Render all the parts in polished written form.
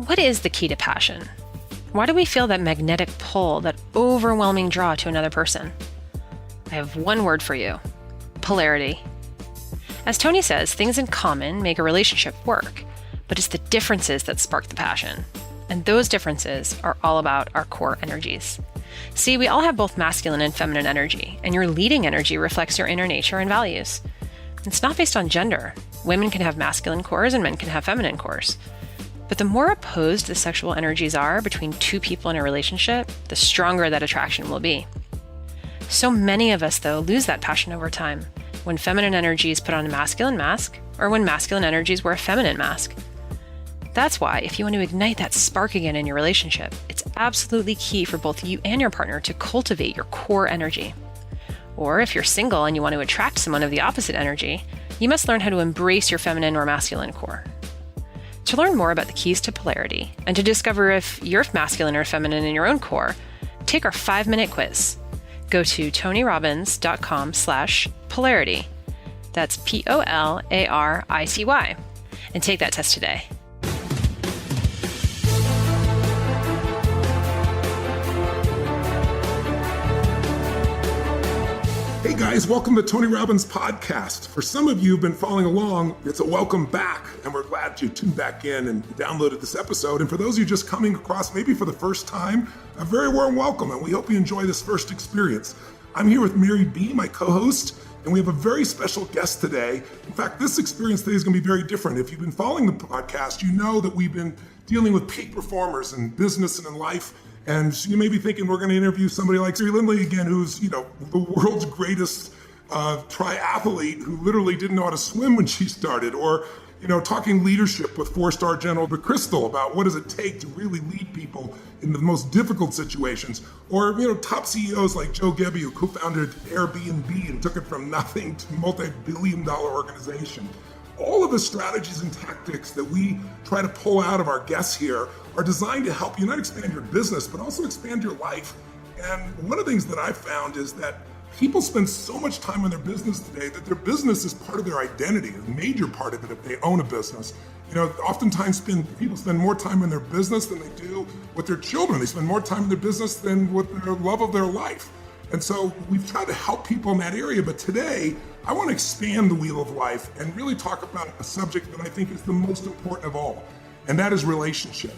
What is the key to passion? Why do we feel that magnetic pull, that overwhelming draw to another person? I have one word for you: polarity. As Tony says, things in common make a relationship work, but it's the differences that spark the passion. And those differences are all about our core energies. See, we all have both masculine and feminine energy, and your leading energy reflects your inner nature and values. It's not based on gender. Women can have masculine cores and men can have feminine cores. But the more opposed the sexual energies are between two people in a relationship, the stronger that attraction will be. So many of us, though, lose that passion over time when feminine energies put on a masculine mask, or when masculine energies wear a feminine mask. That's why, if you want to ignite that spark again in your relationship, it's absolutely key for both you and your partner to cultivate your core energy. Or if you're single and you want to attract someone of the opposite energy, you must learn how to embrace your feminine or masculine core. To learn more about the keys to polarity and to discover if you're masculine or feminine in your own core, take our 5-minute quiz. Go to tonyrobbins.com/polarity. That's POLARICY. And take that test today. Hey guys, welcome to Tony Robbins Podcast. For some of you who've been following along, it's a welcome back, and we're glad you tuned back in and downloaded this episode. And for those of you just coming across maybe for the first time, a very warm welcome, and we hope you enjoy this first experience. I'm here with Mary B., my co-host, and we have a very special guest today. In fact, this experience today is going to be very different. If you've been following the podcast, you know that we've been dealing with peak performers in business and in life. And you may be thinking we're going to interview somebody like Siri Lindley again, who's, the world's greatest triathlete who literally didn't know how to swim when she started, or, talking leadership with 4-star General McChrystal about what does it take to really lead people in the most difficult situations, or, top CEOs like Joe Gebbe, who co-founded Airbnb and took it from nothing to multi-billion-dollar organization. All of the strategies and tactics that we try to pull out of our guests here are designed to help you not expand your business, but also expand your life. And one of the things that I've found is that people spend so much time on their business today that their business is part of their identity, a major part of it if they own a business. Oftentimes people spend more time in their business than they do with their children. They spend more time in their business than with their love of their life. And so we've tried to help people in that area, but today I want to expand the wheel of life and really talk about a subject that I think is the most important of all, and that is relationship.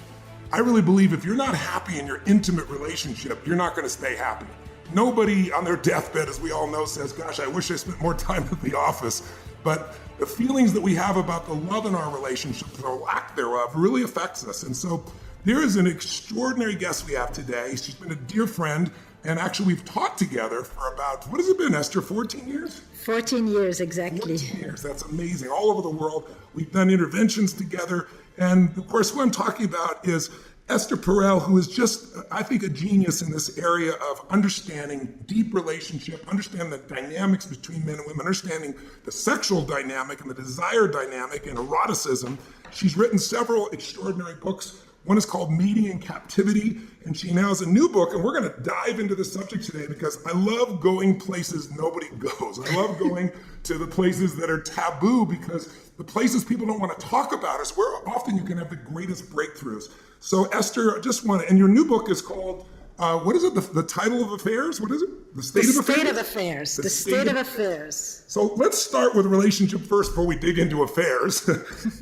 I really believe if you're not happy in your intimate relationship, you're not going to stay happy. Nobody on their deathbed, as we all know, says, gosh, I wish I spent more time at the office. But the feelings that we have about the love in our relationships or lack thereof really affects us. And so there is an extraordinary guest we have today. She's been a dear friend. And actually, we've taught together for about, what has it been, Esther, 14 years? 14 years, exactly. 14 years, that's amazing. All over the world, we've done interventions together. And of course, what I'm talking about is Esther Perel, who is just, I think, a genius in this area of understanding deep relationship, understanding the dynamics between men and women, understanding the sexual dynamic and the desire dynamic and eroticism. She's written several extraordinary books. One is called Mating in Captivity, and she now has a new book, and we're going to dive into the subject today because I love going places nobody goes. I love going to the places that are taboo because the places people don't want to talk about is where often you can have the greatest breakthroughs. So Esther, and your new book is called, what is it, the title of affairs? What is it? The State of Affairs. The State of Affairs. So let's start with relationship first before we dig into affairs.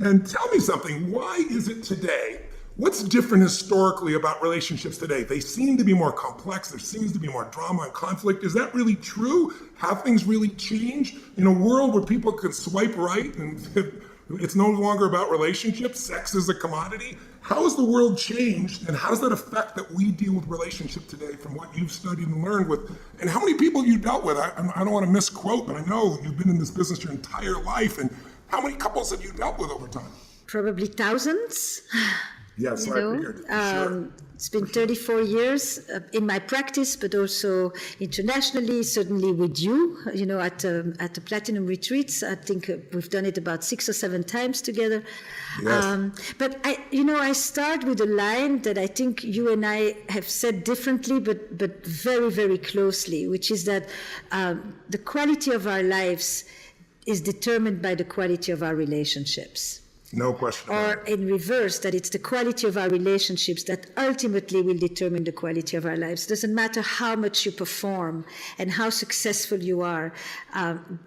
And tell me something, why is it today? What's different historically about relationships today? They seem to be more complex. There seems to be more drama and conflict. Is that really true? Have things really changed? In a world where people can swipe right and it's no longer about relationships, sex is a commodity. How has the world changed, and how does that affect that we deal with relationship today from what you've studied and learned with, and how many people you dealt with? I don't want to misquote, but I know you've been in this business your entire life, and how many couples have you dealt with over time? Probably thousands. Yes, I figured. Sure. It's been 34 years in my practice, but also internationally, certainly with you, at the Platinum Retreats. I think we've done it about 6 or 7 times together. Yes. But I start with a line that I think you and I have said differently, but very, very closely, which is that the quality of our lives is determined by the quality of our relationships. No question about Or in reverse, that it's the quality of our relationships that ultimately will determine the quality of our lives. Doesn't matter how much you perform and how successful you are.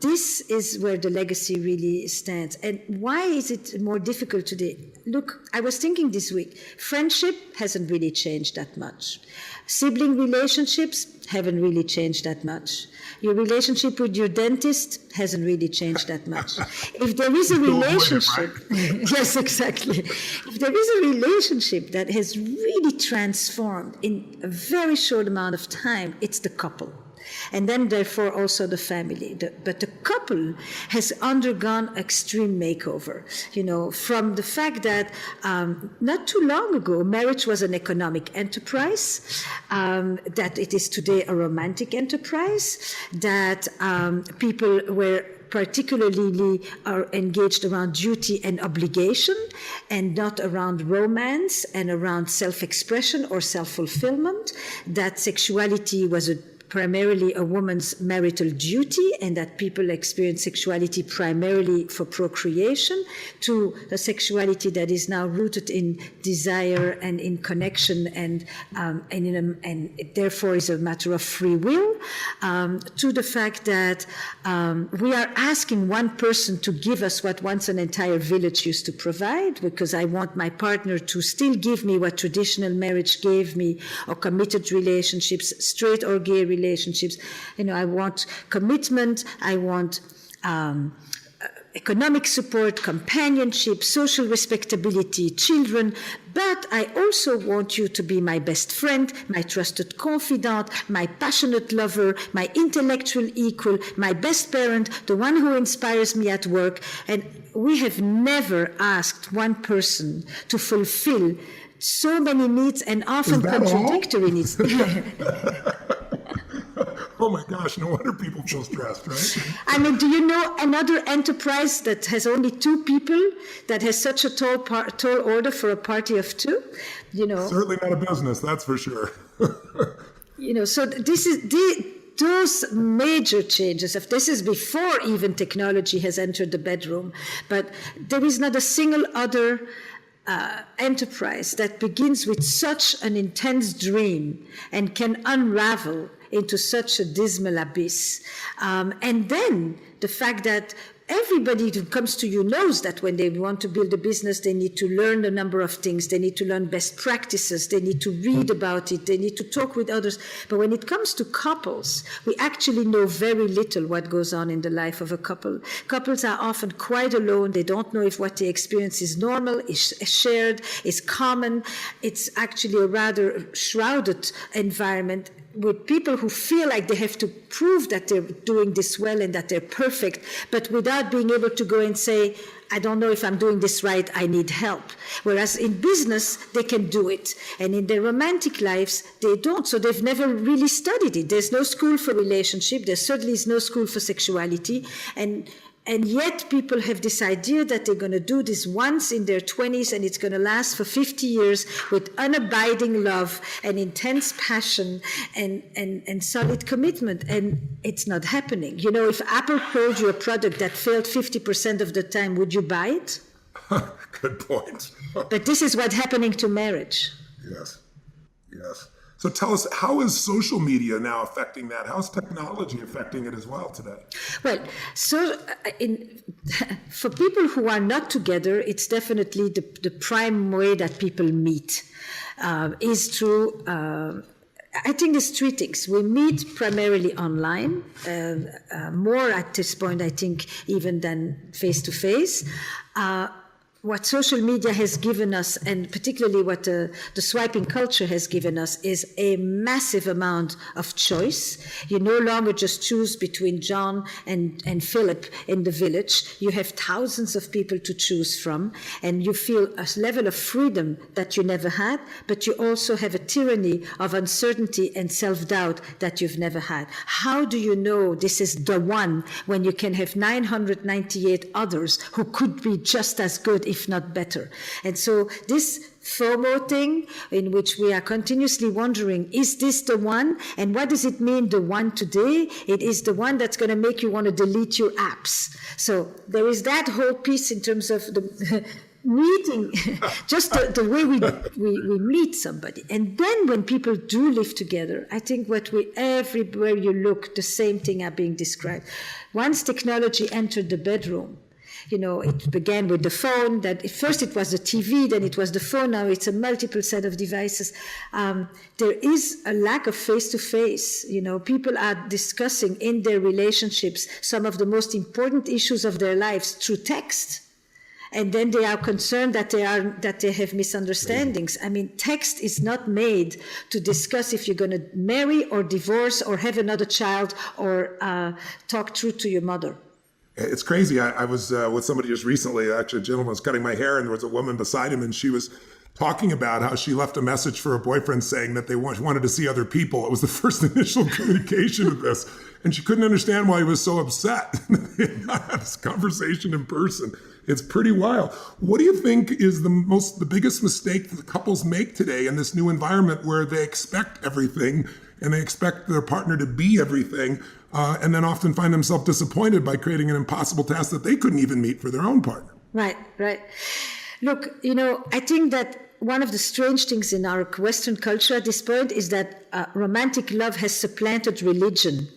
This is where the legacy really stands. And why is it more difficult today? Look, I was thinking this week, friendship hasn't really changed that much. Sibling relationships haven't really changed that much. Your relationship with your dentist hasn't really changed that much. If there is a relationship, yes, exactly. If there is a relationship that has really transformed in a very short amount of time, it's the couple. And then, therefore, also the family. But the couple has undergone extreme makeover, from the fact that not too long ago, marriage was an economic enterprise, that it is today a romantic enterprise, that people were particularly are engaged around duty and obligation and not around romance and around self-expression or self-fulfillment, that sexuality was primarily a woman's marital duty and that people experience sexuality primarily for procreation, to a sexuality that is now rooted in desire and in connection and it therefore is a matter of free will, to the fact that we are asking one person to give us what once an entire village used to provide, because I want my partner to still give me what traditional marriage gave me, or committed relationships, straight or gay relationships. I want commitment, I want economic support, companionship, social respectability, children, but I also want you to be my best friend, my trusted confidant, my passionate lover, my intellectual equal, my best parent, the one who inspires me at work. And we have never asked one person to fulfill so many needs and often contradictory needs. Oh my gosh, no wonder people feel stressed, right? I mean, do you know another enterprise that has only 2 people that has such a tall order for a party of 2? Certainly not a business, that's for sure. So this is those major changes. If this is before even technology has entered the bedroom, but there is not a single other enterprise that begins with such an intense dream and can unravel into such a dismal abyss. And then the fact that everybody who comes to you knows that when they want to build a business, they need to learn a number of things. They need to learn best practices. They need to read about it. They need to talk with others. But when it comes to couples, we actually know very little what goes on in the life of a couple. Couples are often quite alone. They don't know if what they experience is normal, is shared, is common. It's actually a rather shrouded environment with people who feel like they have to prove that they're doing this well and that they're perfect, but without being able to go and say, I don't know if I'm doing this right, I need help. Whereas in business, they can do it. And in their romantic lives, they don't. So they've never really studied it. There's no school for relationship. There certainly is no school for sexuality. And yet people have this idea that they're going to do this once in their 20s and it's going to last for 50 years with unabiding love and intense passion and solid commitment. And it's not happening. If Apple told you a product that failed 50% of the time, would you buy it? Good point. But this is what's happening to marriage. Yes. So tell us, how is social media now affecting that? How is technology affecting it as well today? Well, so for people who are not together, it's definitely the prime way that people meet is through, I think there's 3 things. We meet primarily online, more at this point, I think, even than face-to-face. What social media has given us, and particularly what the swiping culture has given us, is a massive amount of choice. You no longer just choose between John and Philip in the village. You have thousands of people to choose from, and you feel a level of freedom that you never had, but you also have a tyranny of uncertainty and self-doubt that you've never had. How do you know this is the one when you can have 998 others who could be just as good, if not better? And so this FOMO thing, in which we are continuously wondering, is this the one? And what does it mean, the one today? It is the one that's going to make you want to delete your apps. So there is that whole piece in terms of meeting, just the way we meet somebody. And then when people do live together, I think everywhere you look, the same thing are being described. Once technology entered the bedroom, it began with the phone, that at first it was the TV, then it was the phone, now it's a multiple set of devices. There is a lack of face-to-face. People are discussing in their relationships some of the most important issues of their lives through text. And then they are concerned that they have misunderstandings. I mean, text is not made to discuss if you're going to marry or divorce or have another child or talk truth to your mother. It's crazy. I was with somebody just recently. Actually, a gentleman was cutting my hair, and there was a woman beside him, and she was talking about how she left a message for her boyfriend saying that they wanted to see other people. It was the first initial communication of this, and she couldn't understand why he was so upset. They had not had this conversation in person. It's pretty wild. What do you think is the biggest mistake that the couples make today in this new environment where they expect everything and they expect their partner to be everything, and then often find themselves disappointed by creating an impossible task that they couldn't even meet for their own partner? Right. Look, I think that one of the strange things in our Western culture at this point is that romantic love has supplanted religion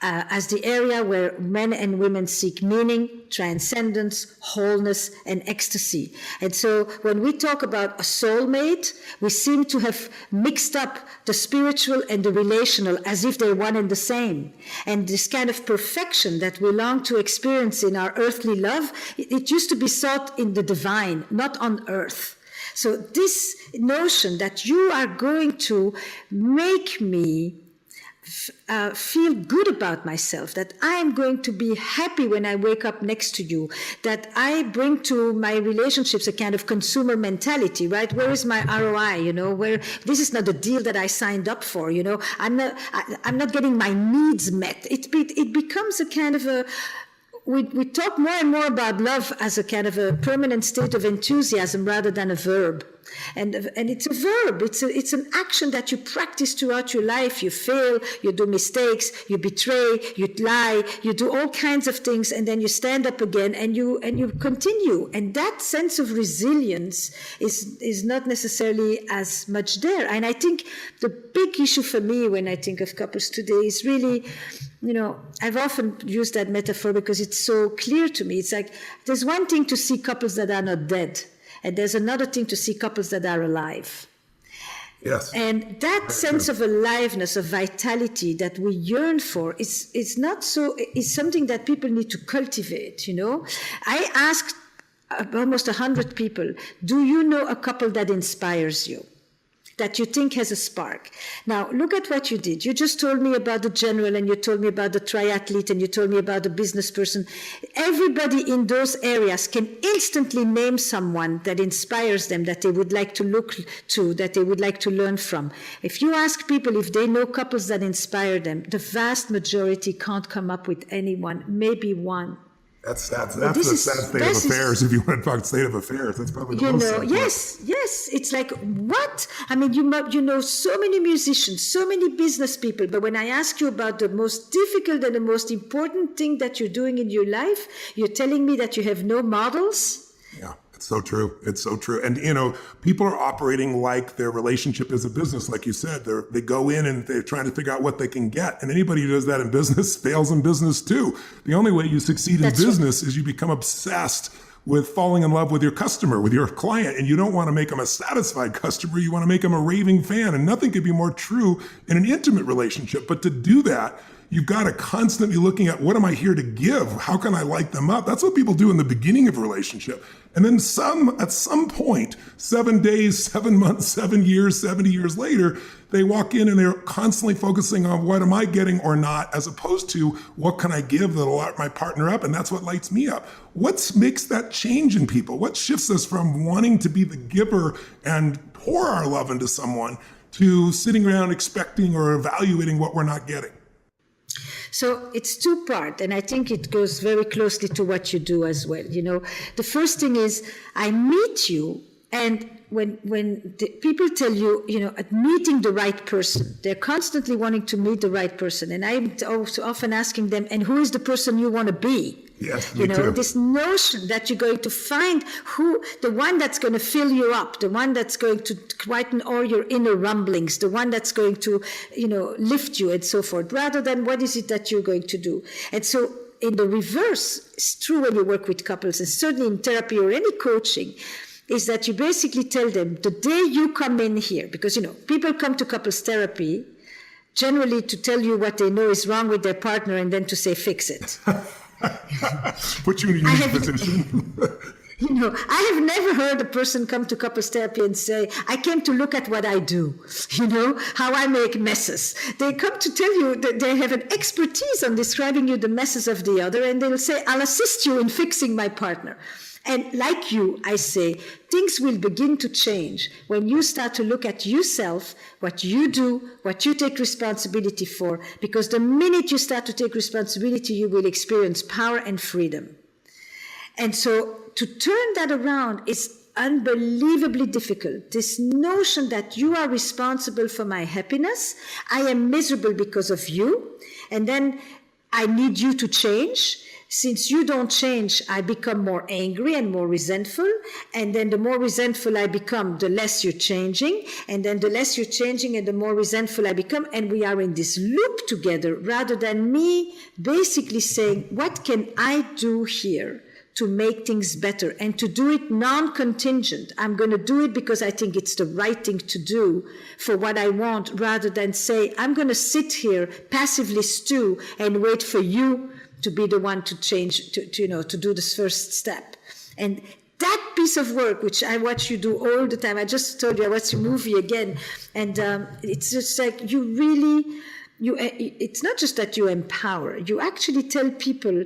as the area where men and women seek meaning, transcendence, wholeness, and ecstasy. And so when we talk about a soulmate, we seem to have mixed up the spiritual and the relational as if they're one and the same. And this kind of perfection that we long to experience in our earthly love, it used to be sought in the divine, not on earth. So this notion that you are going to make me feel good about myself, that I am going to be happy when I wake up next to you, that I bring to my relationships a kind of consumer mentality, right? Where is my ROI? Where this is not a deal that I signed up for. I'm not getting my needs met. It becomes a kind of a. We talk more and more about love as a kind of a permanent state of enthusiasm rather than a verb. And it's a verb. It's an action that you practice throughout your life. You fail, you do mistakes, you betray, you lie, you do all kinds of things, and then you stand up again and you continue. And that sense of resilience is not necessarily as much there. And I think the big issue for me when I think of couples today is really, I've often used that metaphor because it's so clear to me. It's like there's one thing to see couples that are not dead, and there's another thing to see couples that are alive. Yes. And that sense of aliveness, of vitality that we yearn for is something that people need to cultivate, I asked almost 100 people, do you know a couple that inspires you, that you think has a spark? Now, look at what you did. You just told me about the general, and you told me about the triathlete, and you told me about the business person. Everybody in those areas can instantly name someone that inspires them, that they would like to look to, that they would like to learn from. If you ask people if they know couples that inspire them, the vast majority can't come up with anyone, maybe one. That's the sad state of affairs. If you want to talk state of affairs, that's probably the most. Yes. It's like, what? I mean, you know so many musicians, so many business people, but when I ask you about the most difficult and the most important thing that you're doing in your life, you're telling me that you have no models? Yeah. It's so true. It's so true. And, people are operating like their relationship is a business. Like you said, they go in and they're trying to figure out what they can get. And anybody who does that in business fails in business too. The only way you succeed in business is you become obsessed with falling in love with your customer, with your client. And you don't want to make them a satisfied customer. You want to make them a raving fan. And nothing could be more true in an intimate relationship. But to do that, you've got to constantly looking at, what am I here to give? How can I light them up? That's what people do in the beginning of a relationship. And then at some point, 7 days, 7 months, 7 years, 70 years later, they walk in and they're constantly focusing on what am I getting or not, as opposed to what can I give that'll light my partner up? And that's what lights me up. What makes that change in people? What shifts us from wanting to be the giver and pour our love into someone to sitting around expecting or evaluating what we're not getting? So it's two-part, and I think it goes very closely to what you do as well. The first thing is I meet you, and when the people tell you, at meeting the right person, they're constantly wanting to meet the right person. And I'm also often asking them, and who is the person you want to be? Yes, you me know, too. this notion that you're going to find the one that's going to fill you up, the one that's going to quieten all your inner rumblings, the one that's going to, you know, lift you and so forth, rather than what is it that you're going to do. And so in the reverse, it's true when you work with couples, and certainly in therapy or any coaching, is that you basically tell them the day you come in here, because, you know, people come to couples therapy generally to tell you what they know is wrong with their partner and then to say, fix it. Put you in a unique position. You know, I have never heard a person come to couples therapy and say, I came to look at what I do, you know, how I make messes. They come to tell you that they have an expertise on describing you the messes of the other, and they'll say, I'll assist you in fixing my partner. And like you, I say, things will begin to change when you start to look at yourself, what you do, what you take responsibility for, because the minute you start to take responsibility, you will experience power and freedom. And so to turn that around is unbelievably difficult. This notion that you are responsible for my happiness, I am miserable because of you, and then I need you to change. Since you don't change, I become more angry and more resentful. And then the more resentful I become, the less you're changing. And then the less you're changing and the more resentful I become. And we are in this loop together, rather than me basically saying, what can I do here to make things better, and to do it non-contingent? I'm going to do it because I think it's the right thing to do for what I want, rather than say, I'm going to sit here, passively stew, and wait for you to be the one to change, to do this first step. And that piece of work, which I watch you do all the time, I just told you I watched your movie again, and it's just like you really, it's not just that you empower, you actually tell people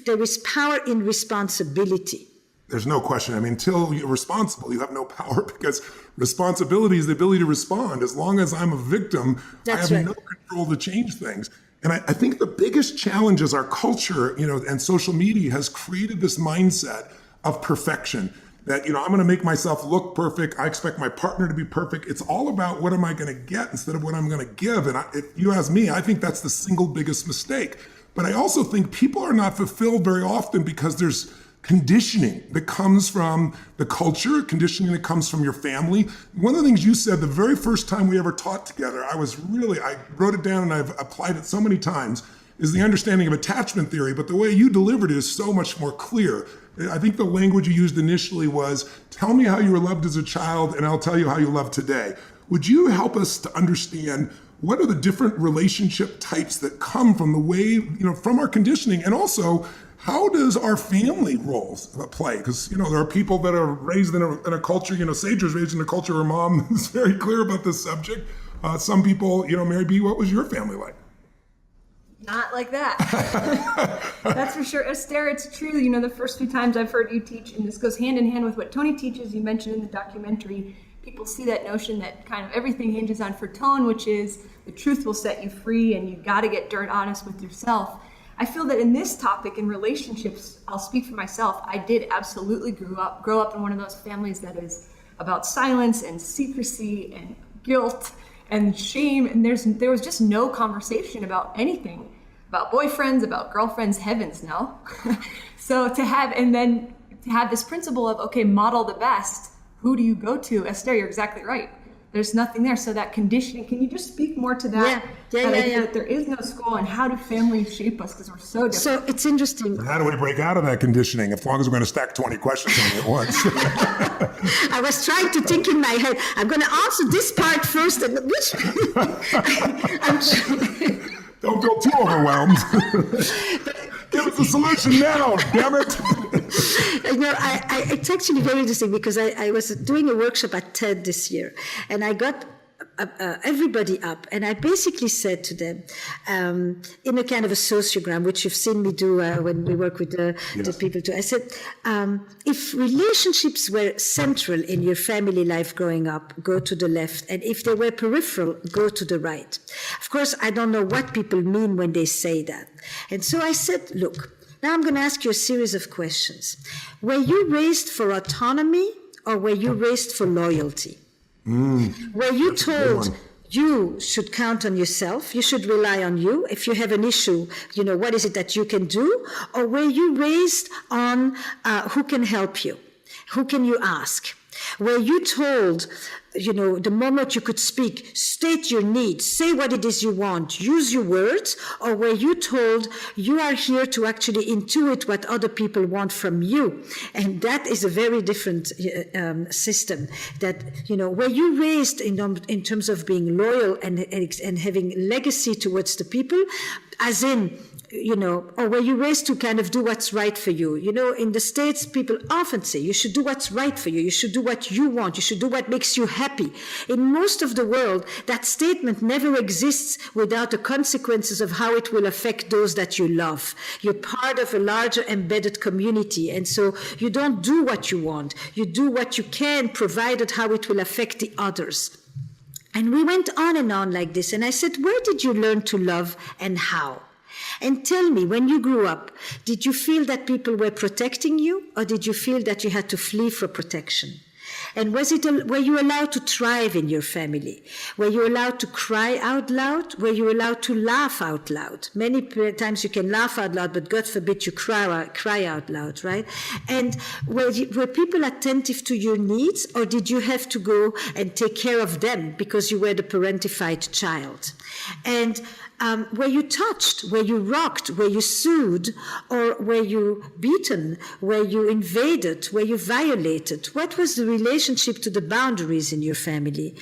there is power in responsibility. There's no question. I mean, until you're responsible, you have no power, because responsibility is the ability to respond. As long as I'm a victim, That's I have right. no control to change things. And I think the biggest challenge is our culture, you know, and social media has created this mindset of perfection. That, you know, I'm going to make myself look perfect. I expect my partner to be perfect. It's all about what am I going to get instead of what I'm going to give. And if you ask me, I think that's the single biggest mistake. But I also think people are not fulfilled very often because there's conditioning that comes from the culture, conditioning that comes from your family. One of the things you said the very first time we ever taught together, I wrote it down and I've applied it so many times, is the understanding of attachment theory, but the way you delivered it is so much more clear. I think the language you used initially was, tell me how you were loved as a child and I'll tell you how you love today. Would you help us to understand what are the different relationship types that come from the way, you know, from our conditioning, and also how does our family roles play? Because, you know, there are people that are raised in a culture, you know, Sage was raised in a culture where mom is very clear about this subject. Some people, you know, Mary B., what was your family like? Not like that. That's for sure. Esther, it's true. You know, the first few times I've heard you teach, and this goes hand in hand with what Tony teaches, you mentioned in the documentary, people see that notion that kind of everything hinges on for tone, which is the truth will set you free and you got to get dirt honest with yourself. I feel that in this topic, in relationships, I'll speak for myself. I did absolutely grow up in one of those families that is about silence and secrecy and guilt and shame. And there was just no conversation about anything, about boyfriends, about girlfriends, heavens no. So to have this principle of, okay, model the best. Who do you go to? Esther, you're exactly right. There's nothing there. So that conditioning, can you just speak more to that? Yeah. That there is no school, and how do families shape us? Because we're so different. So it's interesting. How do we break out of that conditioning, as long as we're going to stack 20 questions on it at once? I was trying to think in my head, I'm going to answer this part first, and which Don't feel too overwhelmed. Give us a solution now, damn it. You know, it's actually very interesting because I was doing a workshop at TED this year, and I got everybody up, and I basically said to them, in a kind of a sociogram, which you've seen me do when we work with the people too, I said, if relationships were central in your family life growing up, go to the left, and if they were peripheral, go to the right. Of course, I don't know what people mean when they say that. And so I said, look, now I'm going to ask you a series of questions. Were you raised for autonomy, or were you raised for loyalty? Were you told you should count on yourself. You should rely on you. If you have an issue, what is it that you can do? Or were you raised on who can help you? Who can you ask? Were you told, the moment you could speak, state your needs, say what it is you want, use your words? Or were you told you are here to actually intuit what other people want from you? And that is a very different system. That, were you raised in terms of being loyal and having legacy towards the people, as in, or were you raised to kind of do what's right for you? In the States, people often say you should do what's right for you. You should do what you want. You should do what makes you happy. In most of the world, that statement never exists without the consequences of how it will affect those that you love. You're part of a larger embedded community. And so you don't do what you want. You do what you can, provided how it will affect the others. And we went on and on like this. And I said, where did you learn to love and how? And tell me, when you grew up, did you feel that people were protecting you, or did you feel that you had to flee for protection? And were you allowed to thrive in your family? Were you allowed to cry out loud? Were you allowed to laugh out loud? Many times you can laugh out loud, but God forbid you cry out loud, right? And were people attentive to your needs, or did you have to go and take care of them because you were the parentified child? And were you touched? Were you rocked? Were you sued? Or were you beaten? Were you invaded? Were you violated? What was the relationship to the boundaries in your family?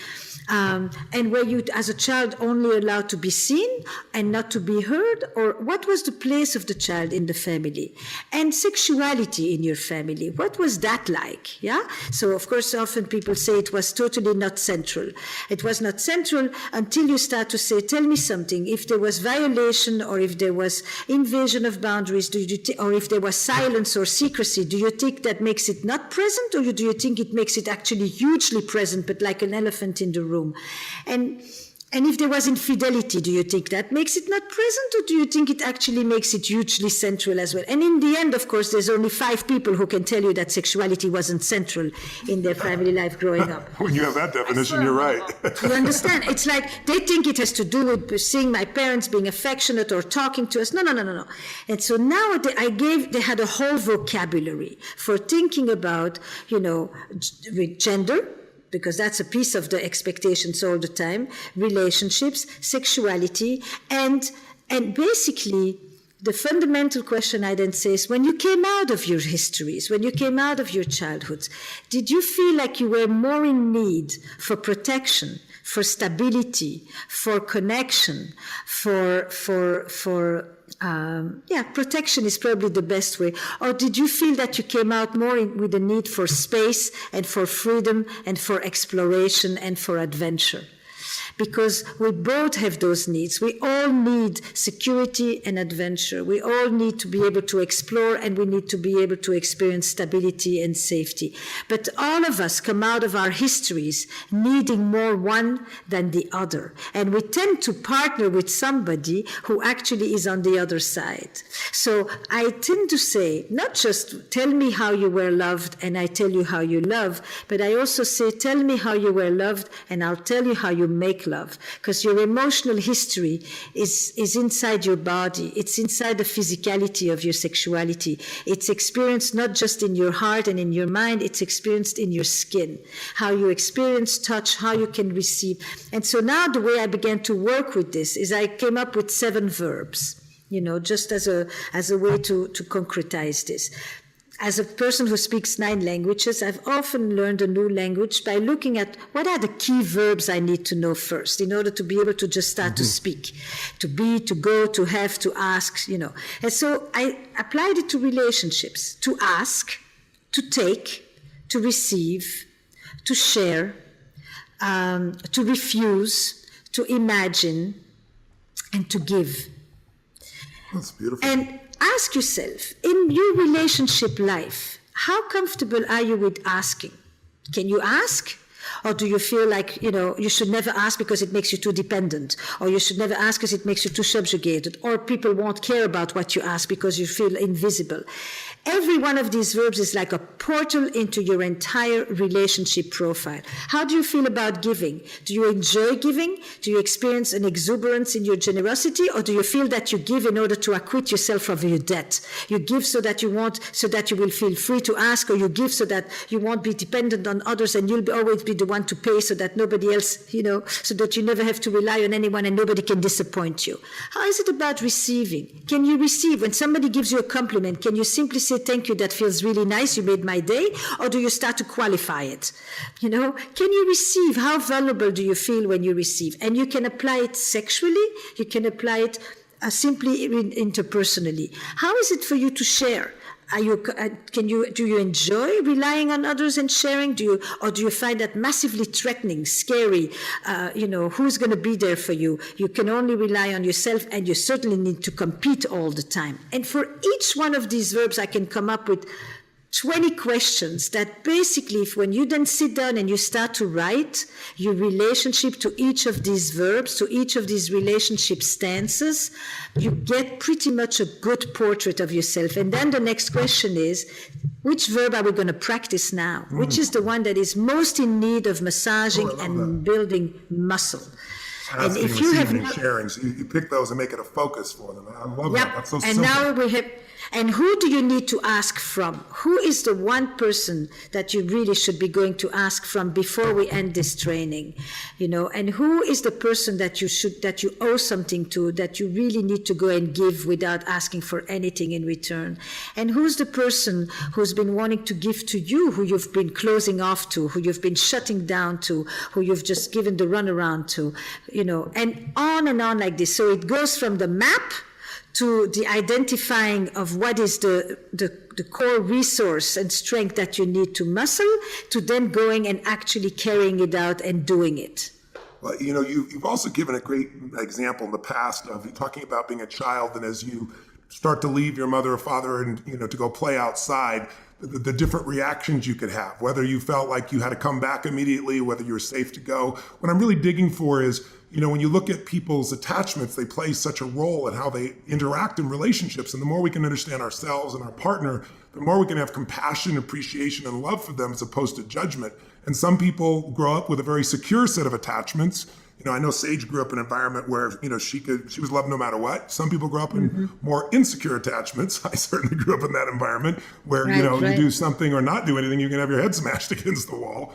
And were you, as a child, only allowed to be seen and not to be heard? Or what was the place of the child in the family? And sexuality in your family, what was that like? Yeah. So, of course, often people say it was totally not central. It was not central until you start to say, tell me something. If there was violation, or if there was invasion of boundaries, or if there was silence or secrecy, do you think that makes it not present, or do you think it makes it actually hugely present, but like an elephant in the room? And if there was infidelity, do you think that makes it not present, or do you think it actually makes it hugely central as well? And in the end, of course, there's only 5 people who can tell you that sexuality wasn't central in their family life growing up. When you have that definition, you're right. You understand? It's like they think it has to do with seeing my parents being affectionate or talking to us. No. And so now they had a whole vocabulary for thinking about, with gender, because that's a piece of the expectations all the time, relationships, sexuality, and basically the fundamental question I then say is, when you came out of your histories, when you came out of your childhoods, did you feel like you were more in need for protection, for stability, for connection, protection is probably the best way. Or did you feel that you came out more with a need for space and for freedom and for exploration and for adventure? Because we both have those needs. We all need security and adventure. We all need to be able to explore, and we need to be able to experience stability and safety. But all of us come out of our histories needing more one than the other. And we tend to partner with somebody who actually is on the other side. So I tend to say, not just tell me how you were loved and I tell you how you love, but I also say, tell me how you were loved and I'll tell you how you make love, because your emotional history is inside your body. It's inside the physicality of your sexuality. It's experienced not just in your heart and in your mind, it's experienced in your skin, how you experience touch, how you can receive. And so now the way I began to work with this is I came up with 7 verbs, just as a way to concretize this. As a person who speaks 9 languages, I've often learned a new language by looking at what are the key verbs I need to know first in order to be able to just start to speak, to be, to go, to have, to ask, And so I applied it to relationships, to ask, to take, to receive, to share, to refuse, to imagine, and to give. That's beautiful. And ask yourself, in your relationship life, how comfortable are you with asking? Can you ask? Or do you feel like, you should never ask because it makes you too dependent? Or you should never ask because it makes you too subjugated? Or people won't care about what you ask because you feel invisible? Every one of these verbs is like a portal into your entire relationship profile. How do you feel about giving? Do you enjoy giving? Do you experience an exuberance in your generosity, or do you feel that you give in order to acquit yourself of your debt? You give so that you will feel free to ask, or you give so that you won't be dependent on others and you'll always be the one to pay so that nobody else, so that you never have to rely on anyone and nobody can disappoint you. How is it about receiving? Can you receive? When somebody gives you a compliment, can you simply say, thank you, that feels really nice, you made my day? Or do you start to qualify it? Can you receive? How vulnerable do you feel when you receive? And you can apply it sexually, you can apply it simply interpersonally. How is it for you to share? Do you enjoy relying on others and sharing? Or do you find that massively threatening, scary? Who's going to be there for you? You can only rely on yourself, and you certainly need to compete all the time. And for each one of these verbs, I can come up with 20 questions that basically, when you then sit down and you start to write your relationship to each of these verbs, to each of these relationship stances, you get pretty much a good portrait of yourself. And then the next question is, which verb are we going to practice now? Which is the one that is most in need of massaging and building muscle? And if you have sharing, so you pick those and make it a focus for them. I love that. That's so simple. Now we have. And who do you need to ask from? Who is the one person that you really should be going to ask from before we end this training? And who is the person that you owe something to, that you really need to go and give without asking for anything in return? And who's the person who's been wanting to give to you, who you've been closing off to, who you've been shutting down to, who you've just given the runaround to, and on like this. So it goes from the map to the identifying of what is the core resource and strength that you need to muscle, to then going and actually carrying it out and doing it. Well, you've also given a great example in the past of talking about being a child, and as you start to leave your mother or father and, to go play outside, the different reactions you could have, whether you felt like you had to come back immediately, whether you were safe to go. What I'm really digging for is, when you look at people's attachments, they play such a role in how they interact in relationships. And the more we can understand ourselves and our partner, the more we can have compassion, appreciation, and love for them as opposed to judgment. And some people grow up with a very secure set of attachments. I know Sage grew up in an environment where, she was loved no matter what. Some people grow up in more insecure attachments. I certainly grew up in that environment where, you do something or not do anything, you can have your head smashed against the wall.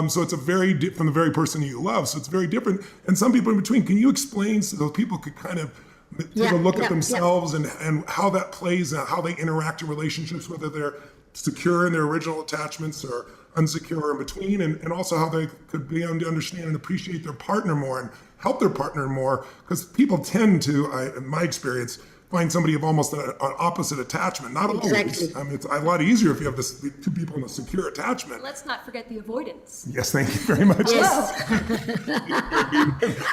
So it's from the very person you love. So it's very different. And some people in between. Can you explain so those people could kind of take a look at themselves and how that plays and how they interact in relationships, whether they're secure in their original attachments or unsecure in between, and also how they could be able to understand and appreciate their partner more and help their partner more, because people tend to, in my experience, find somebody of almost an opposite attachment. Not always. Exactly. I mean, it's a lot easier if you have the two people in a secure attachment. Let's not forget the avoidance. Yes, thank you very much. Yes.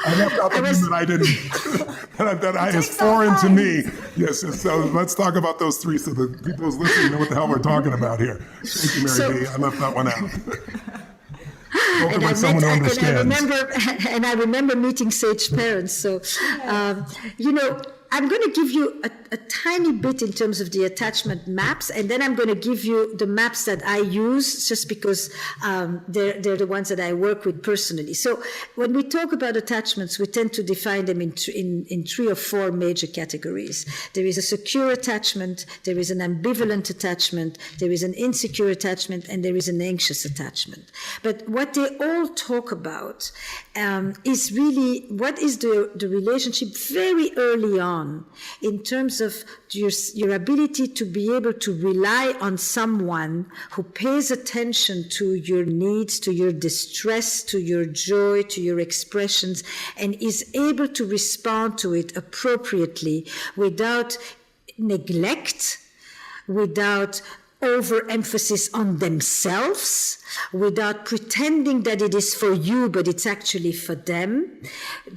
I left out the one that I didn't, that is foreign to me. Yes, so let's talk about those three so the people who's listening know what the hell we're talking about here. Thank you, Mary B. I left that one out. And I remember meeting Sage's parents. So, I'm going to give you a tiny bit in terms of the attachment maps, and then I'm going to give you the maps that I use just because they're the ones that I work with personally. So when we talk about attachments, we tend to define them in 3 or 4 major categories. There is a secure attachment, there is an ambivalent attachment, there is an insecure attachment, and there is an anxious attachment. But what they all talk about is really what is the relationship very early on, in terms of your ability to be able to rely on someone who pays attention to your needs, to your distress, to your joy, to your expressions, and is able to respond to it appropriately without neglect, without overemphasis on themselves without pretending that it is for you, but it's actually for them.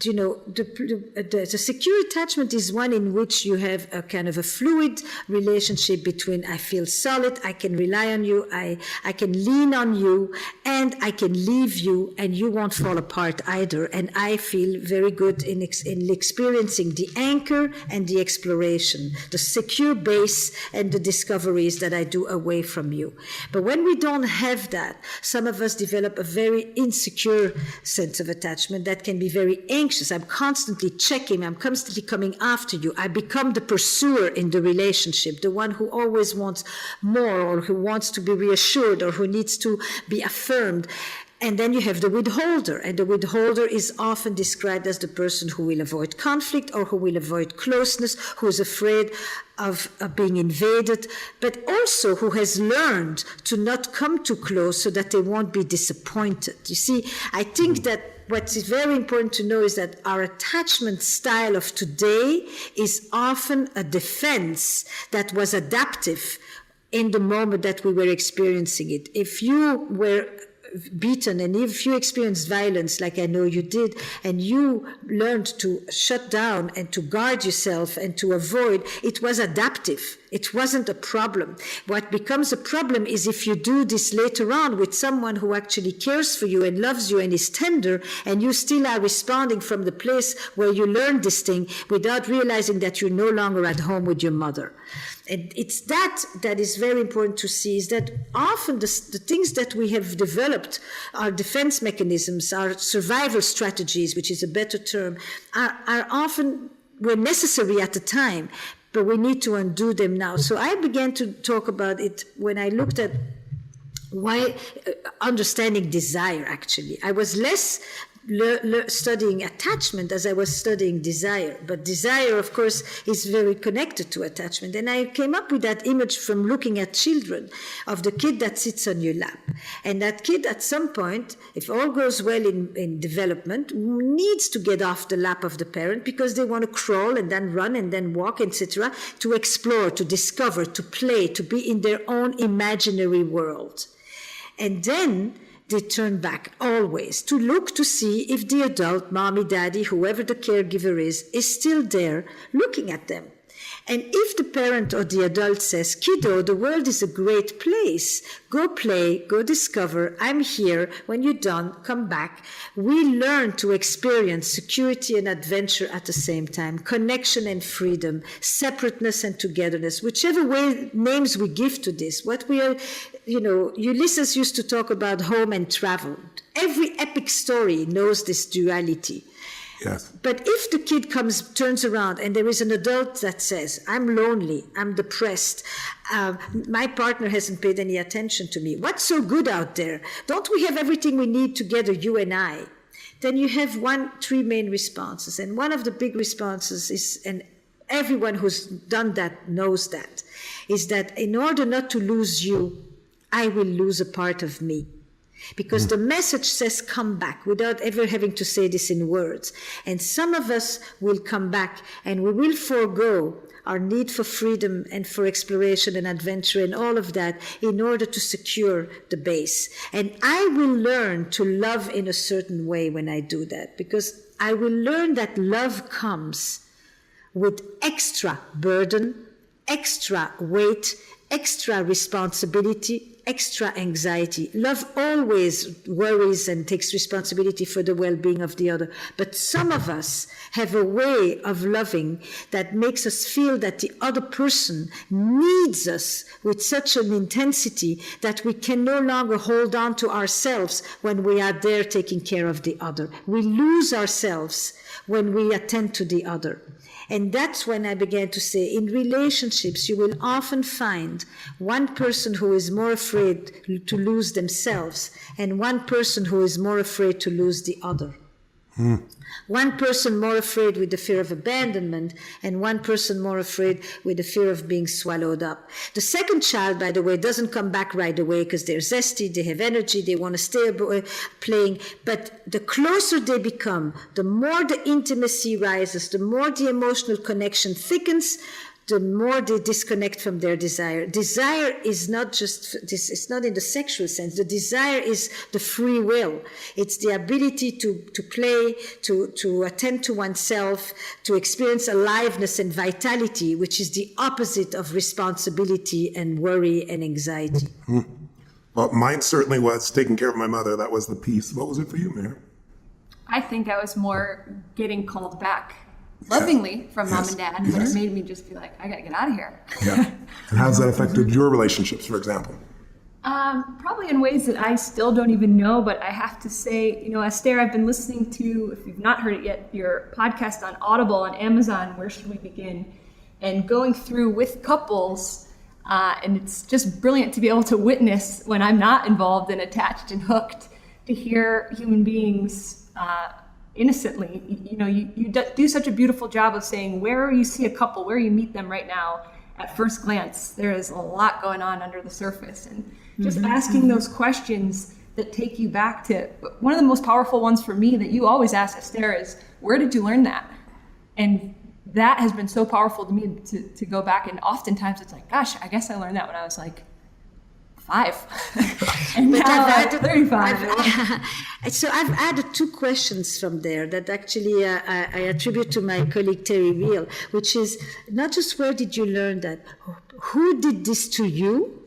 You know, the secure attachment is one in which you have a kind of a fluid relationship between I feel solid, I can rely on you, I can lean on you, and I can leave you, and you won't fall apart either. And I feel very good in experiencing the anchor and the exploration, the secure base and the discoveries that I do away from you. But when we don't have that, some of us develop a very insecure sense of attachment that can be very anxious. I'm constantly checking, I'm constantly coming after you. I become the pursuer in the relationship, the one who always wants more, or who wants to be reassured, or who needs to be affirmed. And then you have the withholder, and the withholder is often described as the person who will avoid conflict or who will avoid closeness, who is afraid of being invaded, but also who has learned to not come too close so that they won't be disappointed. You see, I think that what is very important to know is that our attachment style of today is often a defense that was adaptive in the moment that we were experiencing it. If you were beaten, and if you experienced violence like I know you did, and you learned to shut down and to guard yourself and to avoid, it was adaptive. It wasn't a problem. What becomes a problem is if you do this later on with someone who actually cares for you and loves you and is tender, and you still are responding from the place where you learned this thing without realizing that you're no longer at home with your mother. And it's that is very important to see, is that often the things that we have developed, our defense mechanisms, our survival strategies, which is a better term, are often were necessary at the time, but we need to undo them now. So I began to talk about it when I looked at why understanding desire, actually. I was less studying attachment as I was studying desire. But desire, of course, is very connected to attachment. And I came up with that image from looking at children, of the kid that sits on your lap. And that kid, at some point, if all goes well in development, needs to get off the lap of the parent because they want to crawl and then run and then walk, etc., to explore, to discover, to play, to be in their own imaginary world. And then they turn back always to look to see if the adult, mommy, daddy, whoever the caregiver is still there looking at them. And if the parent or the adult says, kiddo, the world is a great place, go play, go discover, I'm here, when you're done, come back, we learn to experience security and adventure at the same time, connection and freedom, separateness and togetherness, whichever way names we give to this. What we are, Ulysses used to talk about home and travel. Every epic story knows this duality. Yes. But if the kid turns around and there is an adult that says, I'm lonely, I'm depressed, my partner hasn't paid any attention to me, what's so good out there? Don't we have everything we need together, you and I? Then you have three main responses. And one of the big responses is, and everyone who's done that knows that, is that in order not to lose you, I will lose a part of me. Because the message says come back without ever having to say this in words. And some of us will come back and we will forego our need for freedom and for exploration and adventure and all of that in order to secure the base. And I will learn to love in a certain way when I do that, because I will learn that love comes with extra burden, extra weight, extra responsibility, extra anxiety. Love always worries and takes responsibility for the well-being of the other. But some of us have a way of loving that makes us feel that the other person needs us with such an intensity that we can no longer hold on to ourselves when we are there taking care of the other. We lose ourselves when we attend to the other. And that's when I began to say, in relationships, you will often find one person who is more afraid to lose themselves and one person who is more afraid to lose the other. One person more afraid with the fear of abandonment and one person more afraid with the fear of being swallowed up. The second child, by the way, doesn't come back right away because they're zesty, they have energy, they want to stay playing. But the closer they become, the more the intimacy rises, the more the emotional connection thickens, the more they disconnect from their desire. Desire is not just this, it's not in the sexual sense. The desire is the free will. It's the ability to play, to attend to oneself, to experience aliveness and vitality, which is the opposite of responsibility and worry and anxiety. Well, mine certainly was taking care of my mother. That was the piece. What was it for you, Mary? I think I was more getting called back lovingly from mom and dad, but it made me just be like, I gotta get out of here. Yeah. And how's that affected your relationships, for example? Probably in ways that I still don't even know, but I have to say, you know, Esther, I've been listening to, if you've not heard it yet, your podcast on Audible on Amazon, Where Should We Begin? And going through with couples, and it's just brilliant to be able to witness when I'm not involved and attached and hooked, to hear human beings innocently. You know, you do such a beautiful job of saying where you see a couple, where you meet them right now, at first glance, there is a lot going on under the surface. And just asking those questions that take you back to, one of the most powerful ones for me that you always ask, Esther, is, where did you learn that? And that has been so powerful to me to go back. And oftentimes it's like, gosh, I guess I learned that when I was like 5. And now I'm 35. So I've added 2 questions from there that actually I attribute to my colleague Terry Real, which is not just where did you learn that, who did this to you,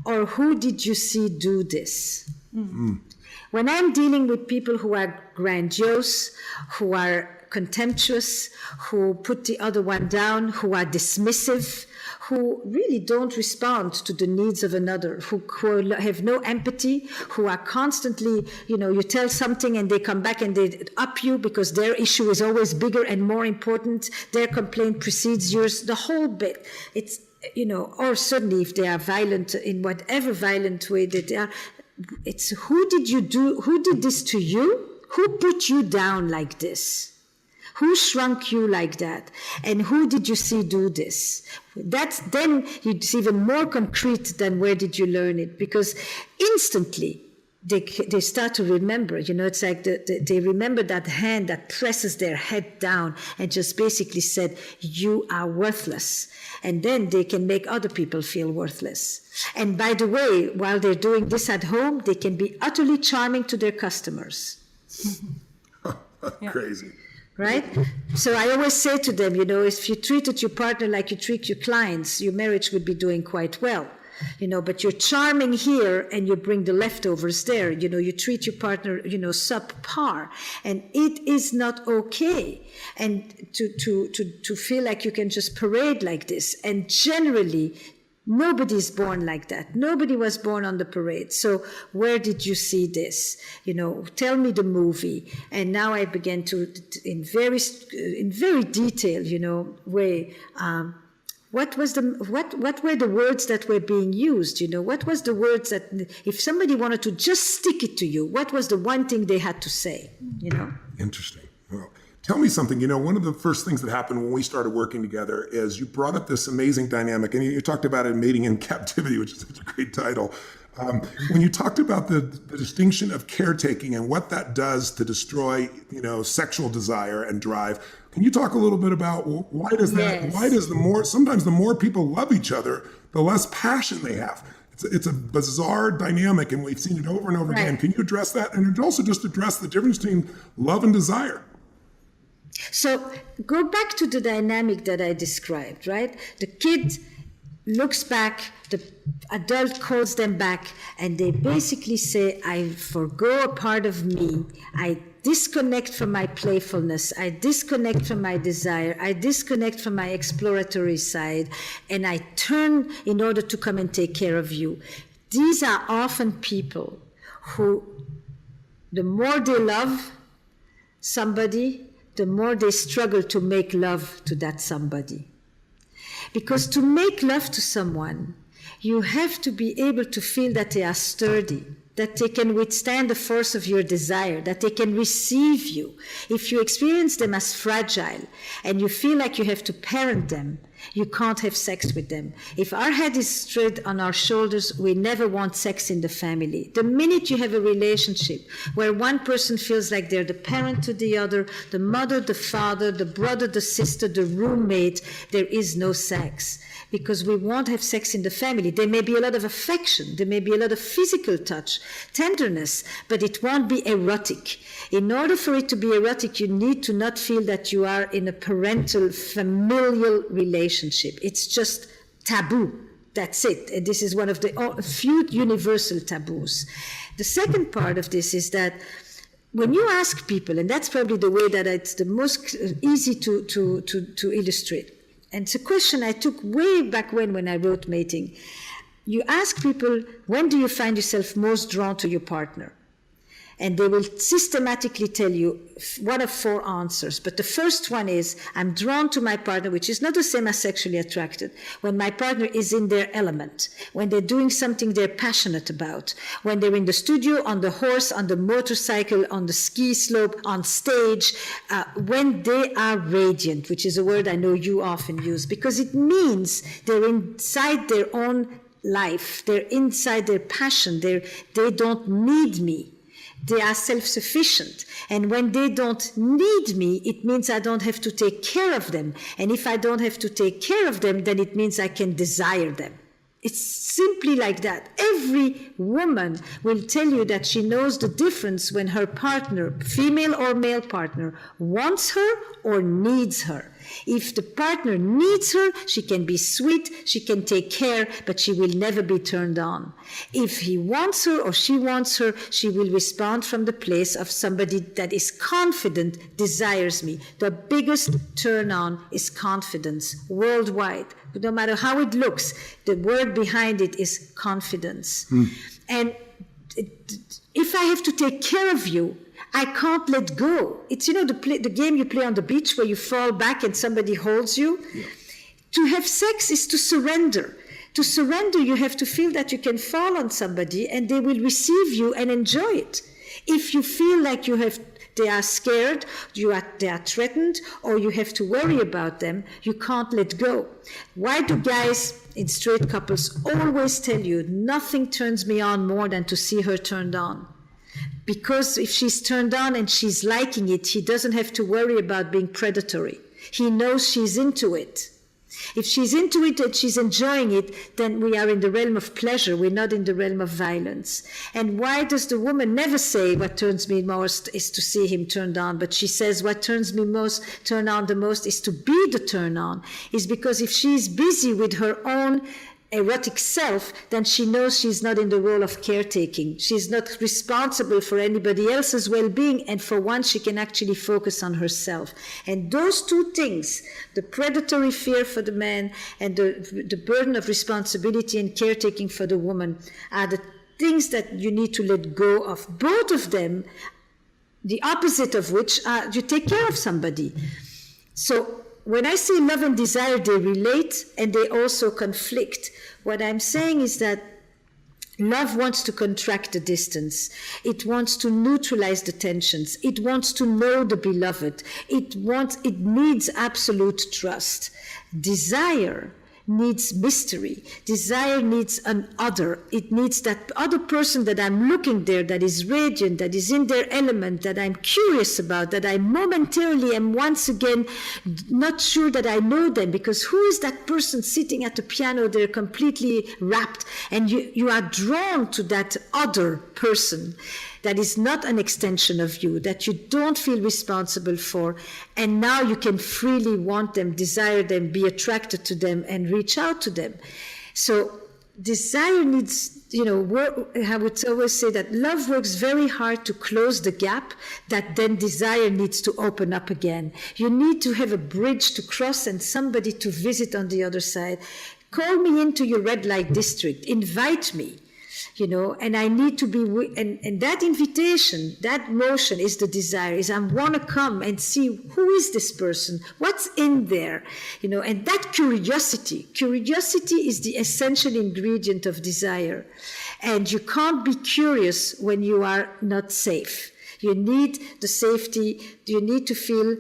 or who did you see do this? When I'm dealing with people who are grandiose, who are contemptuous, who put the other one down, who are dismissive, who really don't respond to the needs of another, who have no empathy, who are constantly, you know, you tell something and they come back and they up you because their issue is always bigger and more important, their complaint precedes yours, the whole bit. It's, you know, or certainly if they are violent in whatever violent way that they are, it's who did this to you? Who put you down like this? Who shrunk you like that? And who did you see do this? Then it's even more concrete than where did you learn it? Because instantly they start to remember, you know, it's like they remember that hand that presses their head down and just basically said, you are worthless. And then they can make other people feel worthless. And by the way, while they're doing this at home, they can be utterly charming to their customers. Crazy. Right? So I always say to them, you know, if you treated your partner like you treat your clients, your marriage would be doing quite well. You know, but you're charming here and you bring the leftovers there. You know, you treat your partner, you know, subpar. And it is not okay. And to feel like you can just parade like this. And generally, nobody's born like that. Nobody was born on the parade. So where did you see this? You know, tell me the movie. And now I began to, in very detailed, you know, way, what were the words that were being used? You know, what was the words that, if somebody wanted to just stick it to you, what was the one thing they had to say, you know? Interesting. Well, tell me something. You know, one of the first things that happened when we started working together is you brought up this amazing dynamic, and you talked about it, Mating in Captivity, which is such a great title. When you talked about the distinction of caretaking and what that does to destroy, you know, sexual desire and drive, can you talk a little bit about why does that? Yes. Why does sometimes the more people love each other, the less passion they have? It's a bizarre dynamic, and we've seen it over and over again. Can you address that, and also just address the difference between love and desire? So go back to the dynamic that I described, right? The kid looks back, the adult calls them back, and they basically say, I forgo a part of me. I disconnect from my playfulness. I disconnect from my desire. I disconnect from my exploratory side, and I turn in order to come and take care of you. These are often people who, the more they love somebody, the more they struggle to make love to that somebody. Because to make love to someone, you have to be able to feel that they are sturdy, that they can withstand the force of your desire, that they can receive you. If you experience them as fragile and you feel like you have to parent them, You can't have sex with them. If our head is straight on our shoulders, we never want sex in the family. The minute you have a relationship where one person feels like they're the parent to the other, the mother, the father, the brother, the sister, the roommate, there is no sex. Because we won't have sex in the family. There may be a lot of affection, there may be a lot of physical touch, tenderness, but it won't be erotic. In order for it to be erotic, you need to not feel that you are in a parental, familial relationship. It's just taboo. That's it. And this is one of the few universal taboos. The second part of this is that when you ask people, and that's probably the way that it's the most easy to illustrate, and it's a question I took way back when I wrote Mating. You ask people, when do you find yourself most drawn to your partner? And they will systematically tell you one of 4 answers. But the first one is, I'm drawn to my partner, which is not the same as sexually attracted, when my partner is in their element, when they're doing something they're passionate about, when they're in the studio, on the horse, on the motorcycle, on the ski slope, on stage, when they are radiant, which is a word I know you often use, because it means they're inside their own life, they're inside their passion, they don't need me. They are self-sufficient. And when they don't need me, it means I don't have to take care of them. And if I don't have to take care of them, then it means I can desire them. It's simply like that. Every woman will tell you that she knows the difference when her partner, female or male partner, wants her or needs her. If the partner needs her, she can be sweet, she can take care, but she will never be turned on. If he wants her or she wants her, she will respond from the place of somebody that is confident, desires me. The biggest turn on is confidence worldwide. But no matter how it looks, the word behind it is confidence. And if I have to take care of you, I can't let go. It's, the game you play on the beach where you fall back and somebody holds you. Yeah. To have sex is to surrender. To surrender, you have to feel that you can fall on somebody and they will receive you and enjoy it. If you feel like they are scared, they are threatened, or you have to worry about them, you can't let go. Why do guys in straight couples always tell you, nothing turns me on more than to see her turned on? Because if she's turned on and she's liking it, he doesn't have to worry about being predatory. He knows she's into it. If she's into it and she's enjoying it, then we are in the realm of pleasure. We're not in the realm of violence. And why does the woman never say what turns me most is to see him turned on, but she says what turns me turn on the most is to be the turn on? Is because if she's busy with her own erotic self, then she knows she's not in the role of caretaking. She's not responsible for anybody else's well-being, and for once she can actually focus on herself. And those two things, the predatory fear for the man and the burden of responsibility and caretaking for the woman, are the things that you need to let go of. Both of them, the opposite of which are you take care of somebody. So when I say love and desire, they relate and they also conflict. What I'm saying is that love wants to contract the distance. It wants to neutralize the tensions. It wants to know the beloved. It needs absolute trust. Desire needs mystery. Desire needs an other. It needs that other person that I'm looking there, that is radiant, that is in their element, that I'm curious about, that I momentarily am once again not sure that I know them, because who is that person sitting at the piano? They're completely rapt, and you are drawn to that other person that is not an extension of you, that you don't feel responsible for, and now you can freely want them, desire them, be attracted to them, and reach out to them. So desire needs, I would always say that love works very hard to close the gap that then desire needs to open up again. You need to have a bridge to cross and somebody to visit on the other side. Call me into your red light district, invite me. And I need to be, and that invitation, that motion is the desire, is I want to come and see who is this person, what's in there, and that curiosity is the essential ingredient of desire. And you can't be curious when you are not safe. You need the safety, you need to feel,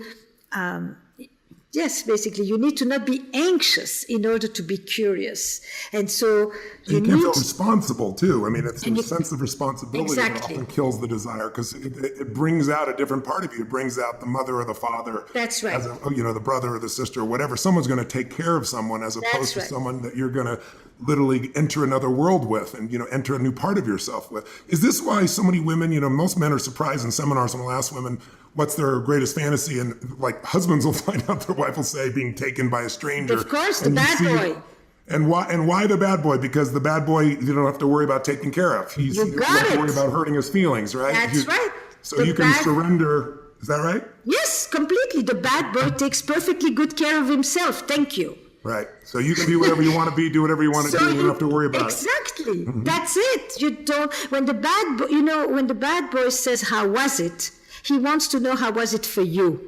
Yes, basically, you need to not be anxious in order to be curious. And so you can feel responsible too. I mean, it's a sense of responsibility that Exactly. often kills the desire, because it brings out a different part of you. It brings out the mother or the father. That's right. As the brother or the sister or whatever. Someone's going to take care of someone, as opposed That's to right. someone that you're going to literally enter another world with, and enter a new part of yourself with. Is this why so many women, most men are surprised in seminars when I'll ask women what's their greatest fantasy, and like husbands will find out their wife will say being taken by a stranger. Of course, the And you bad boy. And why the bad boy? Because the bad boy you don't have to worry about taking care of. You don't have to worry about hurting his feelings, right? That's right. So you can surrender. Is that right? Yes, completely. The bad boy takes perfectly good care of himself. Thank you. Right. So you can be whatever you want to be, do whatever you want to do. You don't have to worry about it. Exactly. That's it. You don't. When the bad boy says, "How was it?" he wants to know how was it for you.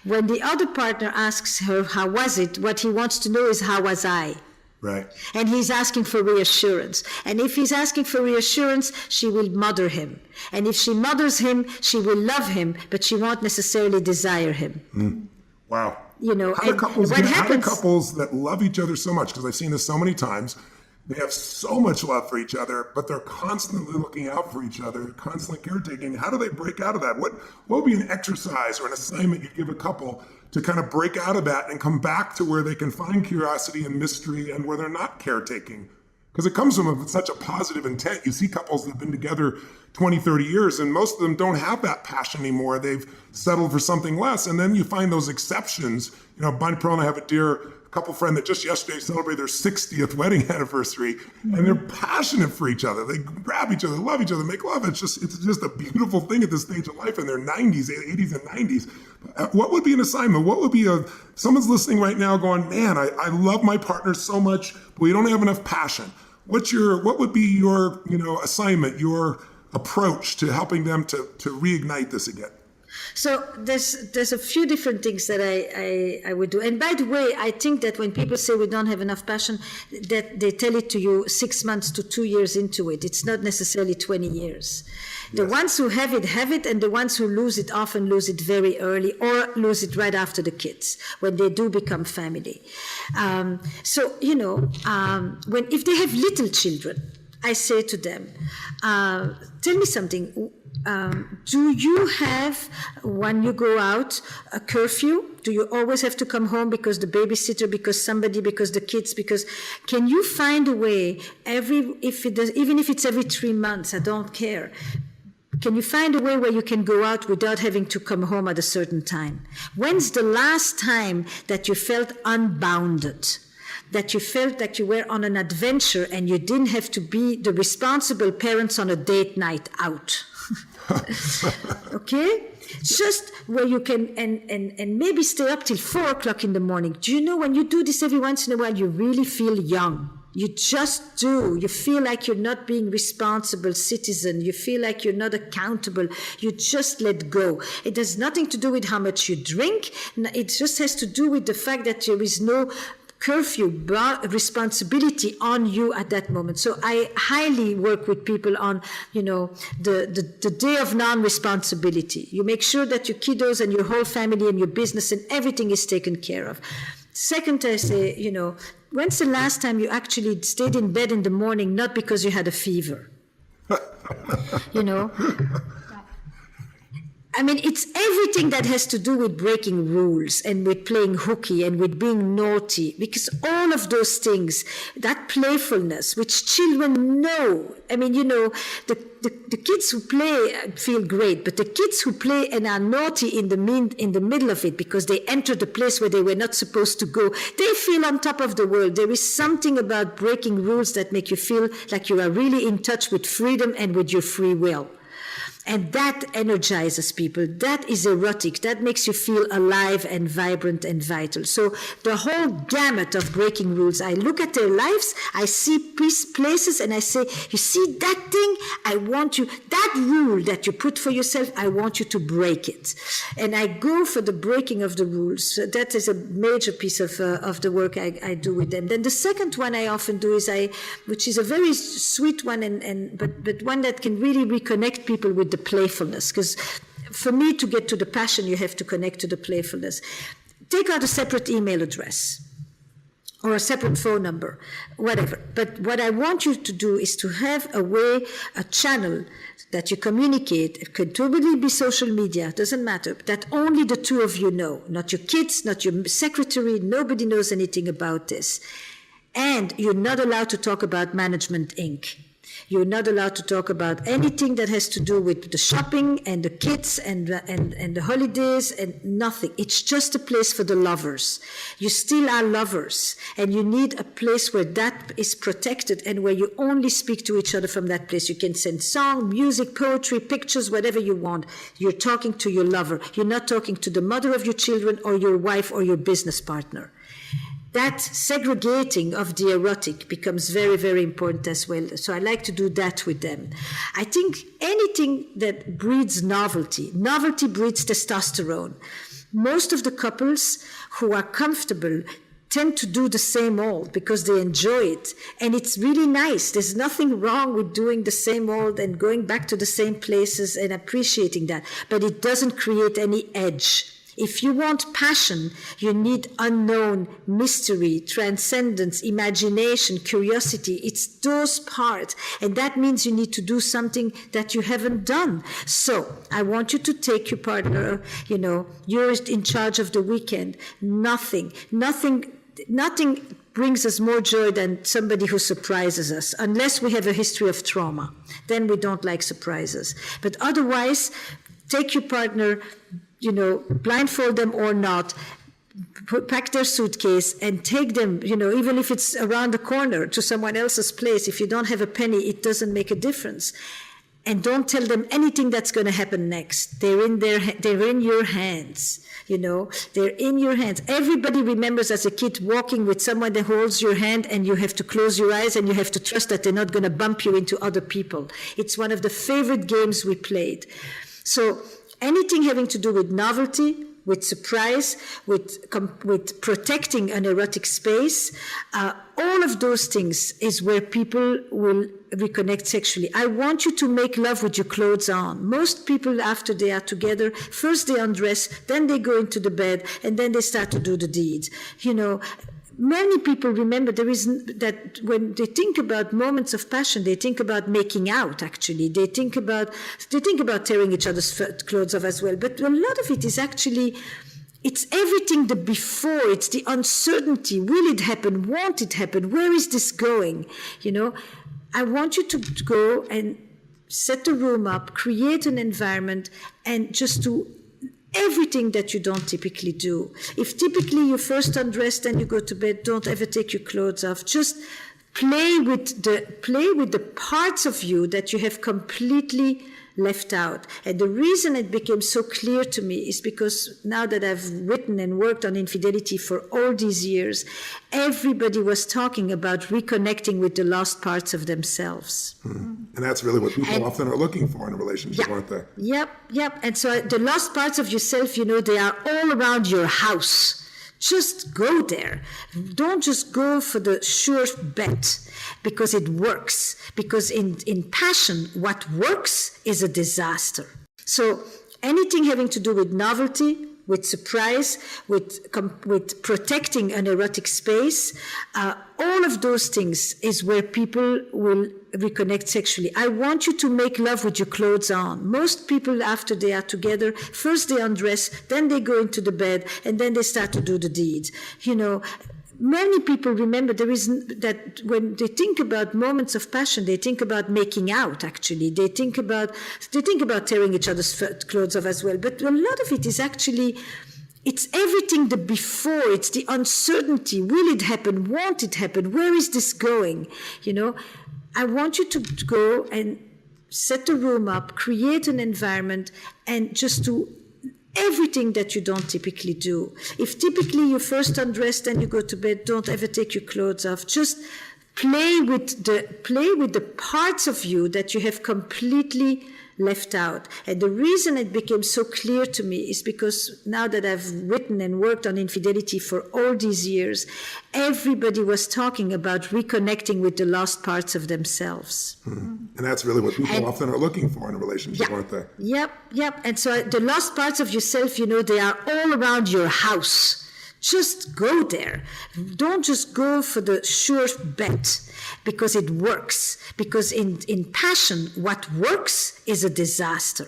When the other partner asks her, "How was it?" what he wants to know is, "How was I?" Right. And he's asking for reassurance. And if he's asking for reassurance, she will mother him. And if she mothers him, she will love him, but she won't necessarily desire him. Wow. How do couples that love each other so much, because I've seen this so many times, they have so much love for each other, but they're constantly looking out for each other, constantly caretaking. How do they break out of that? What would be an exercise or an assignment you'd give a couple to kind of break out of that and come back to where they can find curiosity and mystery, and where they're not caretaking? Because it comes from such a positive intent. You see couples that have been together 20, 30 years, and most of them don't have that passion anymore. They've settled for something less. And then you find those exceptions. Bonnie Pearl and I have a dear couple friend that just yesterday celebrated their 60th wedding anniversary, and they're passionate for each other. They grab each other, love each other, make love. It's just a beautiful thing at this stage of life in their 90s, 80s, and 90s. What would be an assignment? What would be someone's listening right now going, man, I love my partner so much, but we don't have enough passion. What would be your, assignment, your approach to helping them to reignite this again? So there's a few different things that I would do. And by the way, I think that when people say we don't have enough passion, that they tell it to you 6 months to 2 years into it. It's not necessarily 20 years. Yes. The ones who have it, and the ones who lose it often lose it very early, or lose it right after the kids, when they do become family. If they have little children, I say to them, tell me something. Do you have, when you go out, a curfew? Do you always have to come home because the babysitter, because the kids, can you find a way, even if it's every 3 months, I don't care. Can you find a way where you can go out without having to come home at a certain time? When's the last time that you felt unbounded? That you felt like you were on an adventure and you didn't have to be the responsible parents on a date night out? Okay? Just where you can, and maybe stay up till 4 o'clock in the morning. Do you know, when you do this every once in a while, you really feel young. You just do. You feel like you're not being responsible citizen. You feel like you're not accountable. You just let go. It has nothing to do with how much you drink. It just has to do with the fact that there is no curfew responsibility on you at that moment. So I highly work with people on, the day of non-responsibility. You make sure that your kiddos and your whole family and your business and everything is taken care of. Second, I say, when's the last time you actually stayed in bed in the morning, not because you had a fever? I mean, it's everything that has to do with breaking rules and with playing hooky and with being naughty, because all of those things, that playfulness, which children know. I mean, the kids who play feel great, but the kids who play and are naughty in the middle of it because they entered the place where they were not supposed to go, they feel on top of the world. There is something about breaking rules that make you feel like you are really in touch with freedom and with your free will. And that energizes people. That is erotic. That makes you feel alive and vibrant and vital. So the whole gamut of breaking rules, I look at their lives, I see places, and I say, you see that thing? I want you, that rule that you put for yourself, I want you to break it. And I go for the breaking of the rules. So that is a major piece of the work I do with them. Then the second one I often do is which is a very sweet one, but one that can really reconnect people with the playfulness, because for me to get to the passion, you have to connect to the playfulness. take out a separate email address or a separate phone number, whatever. But what I want you to do is to have a way, a channel that you communicate. It could totally be social media, doesn't matter, that only the two of you know, not your kids, not your secretary, nobody knows anything about this. And you're not allowed to talk about Management Inc. You're not allowed to talk about anything that has to do with the shopping and the kids and the holidays and nothing. It's just a place for the lovers. You still are lovers, and you need a place where that is protected and where you only speak to each other from that place. You can send song, music, poetry, pictures, whatever you want. You're talking to your lover. You're not talking to the mother of your children or your wife or your business partner. That segregating of the erotic becomes very, very important as well. So I like to do that with them. I think anything that breeds novelty breeds testosterone. Most of the couples who are comfortable tend to do the same old because they enjoy it. And it's really nice. There's nothing wrong with doing the same old and going back to the same places and appreciating that. But it doesn't create any edge. If you want passion, you need unknown, mystery, transcendence, imagination, curiosity. It's those parts. And that means you need to do something that you haven't done. So I want you to take your partner, you're in charge of the weekend. Nothing brings us more joy than somebody who surprises us, unless we have a history of trauma. Then we don't like surprises. But otherwise, take your partner, blindfold them or not, pack their suitcase and take them, even if it's around the corner to someone else's place. If you don't have a penny, it doesn't make a difference. And don't tell them anything that's going to happen next. They're in your hands. They're in your hands. Everybody remembers as a kid walking with someone that holds your hand, and you have to close your eyes and you have to trust that they're not going to bump you into other people. It's one of the favorite games we played. So anything having to do with novelty, with surprise, with protecting an erotic space, all of those things is where people will reconnect sexually. I want you to make love with your clothes on. Most people, after they are together, first they undress, then they go into the bed, and then they start to do the deeds. Many people remember that when they think about moments of passion, they think about making out, actually. They think about tearing each other's clothes off as well. But a lot of it is actually, it's everything the before. It's the uncertainty. Will it happen? Won't it happen? Where is this going? I want you to go and set the room up, create an environment, and just do everything that you don't typically do. If typically you first undress, then you go to bed, don't ever take your clothes off. Just play with the parts of you that you have completely left out. And the reason it became so clear to me is because now that I've written and worked on infidelity for all these years, everybody was talking about reconnecting with the lost parts of themselves. And that's really what people often are looking for in a relationship, aren't they? Yep. And so the lost parts of yourself, they are all around your house. Just go there. Don't just go for the sure bet because it works. Because in passion, what works is a disaster. So anything having to do with novelty, with surprise, with protecting an erotic space, all of those things is where people will reconnect sexually. I want you to make love with your clothes on. Most people, after they are together, first they undress, then they go into the bed, and then they start to do the deeds. Many people remember that when they think about moments of passion, they think about making out, actually. They think about tearing each other's clothes off as well. But a lot of it is actually, it's everything the before. It's the uncertainty. Will it happen? Won't it happen? Where is this going? I want you to go and set the room up, create an environment, and just do everything that you don't typically do. If typically you first undress, then you go to bed, don't ever take your clothes off. Just play with the parts of you that you have completely left out. And the reason it became so clear to me is because now that I've written and worked on infidelity for all these years, everybody was talking about reconnecting with the lost parts of themselves. And that's really what people often are looking for in a relationship, aren't they? Yep. And so the lost parts of yourself, they are all around your house. Just go there. Don't just go for the sure bet because it works. Because in passion, what works is a disaster.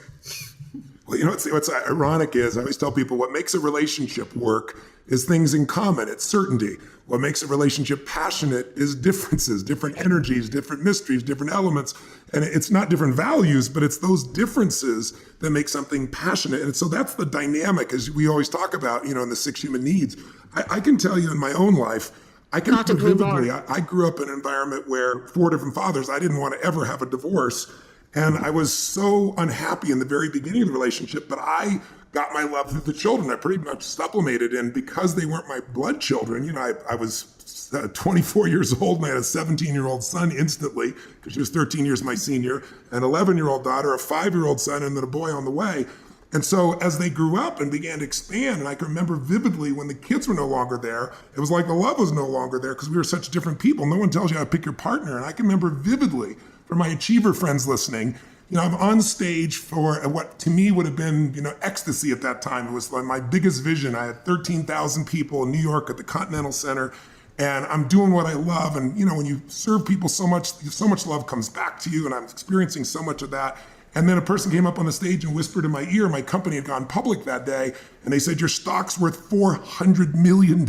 Well, what's ironic is I always tell people what makes a relationship work is things in common. It's certainty. What makes a relationship passionate is differences, different energies, different mysteries, different elements. And it's not different values, but it's those differences that make something passionate. And so that's the dynamic, as we always talk about, in the 6 human needs. I can tell you in my own life, I can Not agree more. vividly, I grew up in an environment where 4 different fathers, I didn't want to ever have a divorce. And I was so unhappy in the very beginning of the relationship, but I got my love through the children. I pretty much supplemented, and because they weren't my blood children, I was 24 years old and I had a 17-year-old son instantly, because she was 13 years my senior, an 11-year-old daughter, a 5-year-old son, and then a boy on the way. And so as they grew up and began to expand, and I can remember vividly when the kids were no longer there, it was like the love was no longer there because we were such different people. No one tells you how to pick your partner. And I can remember vividly, for my achiever friends listening, I'm on stage for what to me would have been, ecstasy at that time. It was like my biggest vision. I had 13,000 people in New York at the Continental Center, and I'm doing what I love. And, when you serve people so much love comes back to you, and I'm experiencing so much of that. And then a person came up on the stage and whispered in my ear, my company had gone public that day, and they said, your stock's worth $400 million.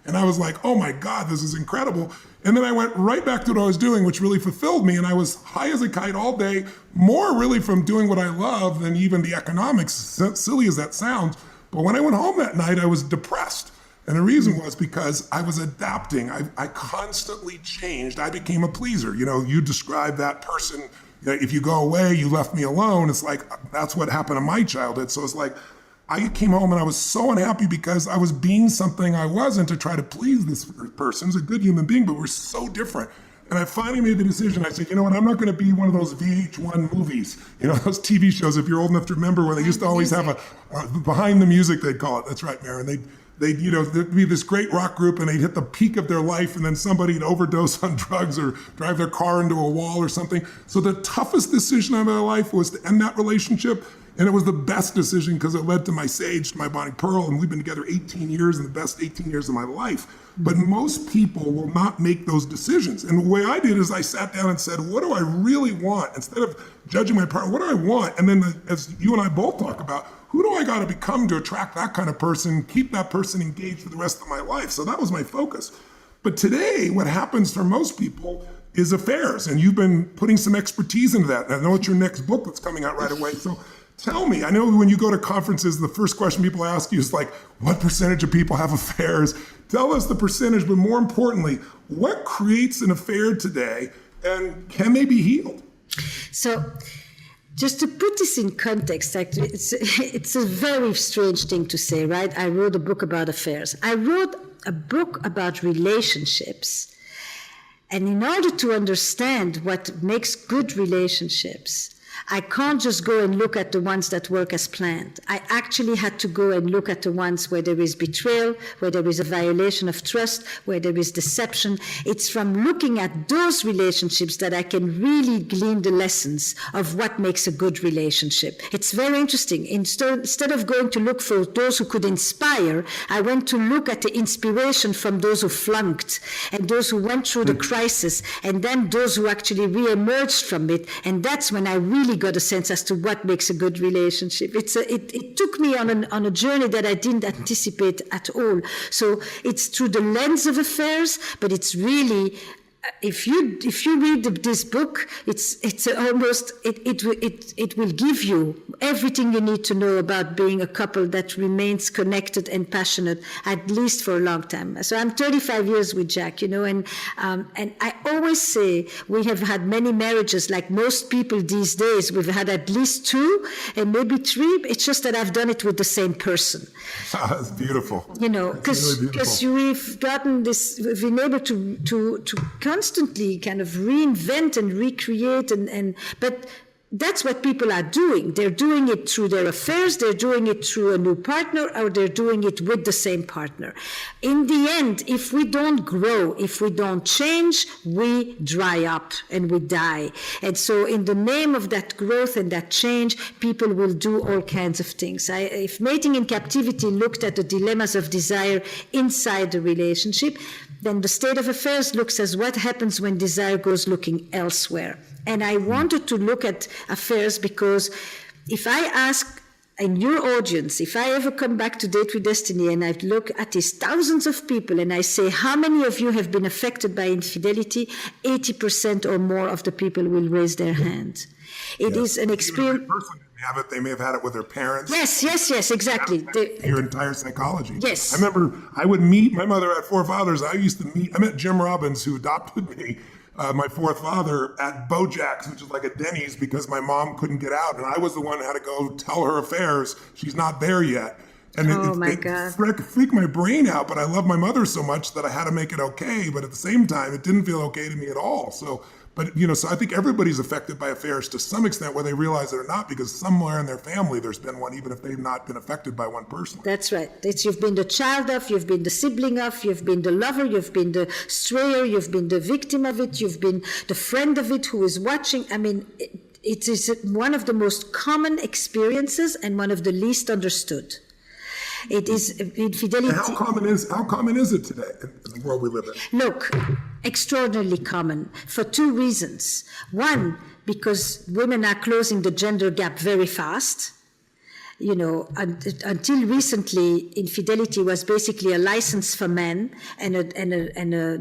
And I was like, oh my God, this is incredible. And then I went right back to what I was doing, which really fulfilled me. And I was high as a kite all day, more really from doing what I love than even the economics, silly as that sounds. But when I went home that night, I was depressed. And the reason was because I was adapting. I constantly changed. I became a pleaser. You described that person. If you go away, you left me alone. It's like, that's what happened in my childhood. So it's like, I came home and I was so unhappy because I was being something I wasn't to try to please this person. He's a good human being, but we're so different. And I finally made the decision. I said, you know what? I'm not going to be one of those VH1 movies, those TV shows, if you're old enough to remember, where they used to always have a behind the music, they'd call it. That's right, Maren. There'd be this great rock group and they'd hit the peak of their life and then somebody'd overdose on drugs or drive their car into a wall or something. So the toughest decision of my life was to end that relationship. And it was the best decision because it led to my Sage, to my Bonnie Pearl, and we've been together 18 years and the best 18 years of my life. But most people will not make those decisions. And the way I did is I sat down and said, what do I really want? Instead of judging my partner, what do I want? And then as you and I both talk about, who do I got to become to attract that kind of person, keep that person engaged for the rest of my life? So that was my focus. But today, what happens for most people is affairs. And you've been putting some expertise into that. And I know it's your next book that's coming out right away. So tell me, I know when you go to conferences, the first question people ask you is like, what percentage of people have affairs? Tell us the percentage, but more importantly, what creates an affair today and can they be healed? So just to put this in context, actually, it's a very strange thing to say, right? I wrote a book about affairs. I wrote a book about relationships. And in order to understand what makes good relationships, I can't just go and look at the ones that work as planned. I actually had to go and look at the ones where there is betrayal, where there is a violation of trust, where there is deception. It's from looking at those relationships that I can really glean the lessons of what makes a good relationship. It's very interesting. Instead of going to look for those who could inspire, I went to look at the inspiration from those who flunked and those who went through the crisis and then those who actually re-emerged from it. And that's when I really got a sense as to what makes a good relationship. It took me on a journey that I didn't anticipate at all. So it's through the lens of affairs, but it's really, if you read this book, it's almost it will give you everything you need to know about being a couple that remains connected and passionate at least for a long time. So I'm 35 years with Jack, and I always say we have had many marriages. Like most people these days, we've had at least 2 and maybe 3. It's just that I've done it with the same person. That's beautiful. Because we've gotten this, we've been able to constantly kind of reinvent and recreate, but that's what people are doing. They're doing it through their affairs, they're doing it through a new partner, or they're doing it with the same partner. In the end, if we don't grow, if we don't change, we dry up and we die. And so in the name of that growth and that change, people will do all kinds of things. If Mating in Captivity looked at the dilemmas of desire inside the relationship, then the state of affairs looks as what happens when desire goes looking elsewhere. And I wanted to look at affairs because if I ask in your audience, if I ever come back to Date with Destiny and I look at these thousands of people and I say, how many of you have been affected by infidelity? 80% or more of the people will raise their hand. It is an experience. They may have had it with their parents. Yes, exactly. Your entire psychology. Yes. I remember I would meet, my mother had 4 fathers. I met Jim Robbins, who adopted me, my 4th father, at Bojack's, which is like a Denny's, because my mom couldn't get out. And I was the one who had to go tell her affairs. She's not there yet. And it freaked my brain out, but I love my mother so much that I had to make it okay. But at the same time, it didn't feel okay to me at all. So I think everybody's affected by affairs to some extent, whether they realize it or not, because somewhere in their family there's been one, even if they've not been affected by one person. That's right. You've been the child of, you've been the sibling of, you've been the lover, you've been the strayer, you've been the victim of it, you've been the friend of it who is watching. I mean, it is one of the most common experiences and one of the least understood. It is infidelity. And how common is it today in the world we live in? Look, extraordinarily common for 2 reasons. One, because women are closing the gender gap very fast. You know, until recently, infidelity was basically a license for men and a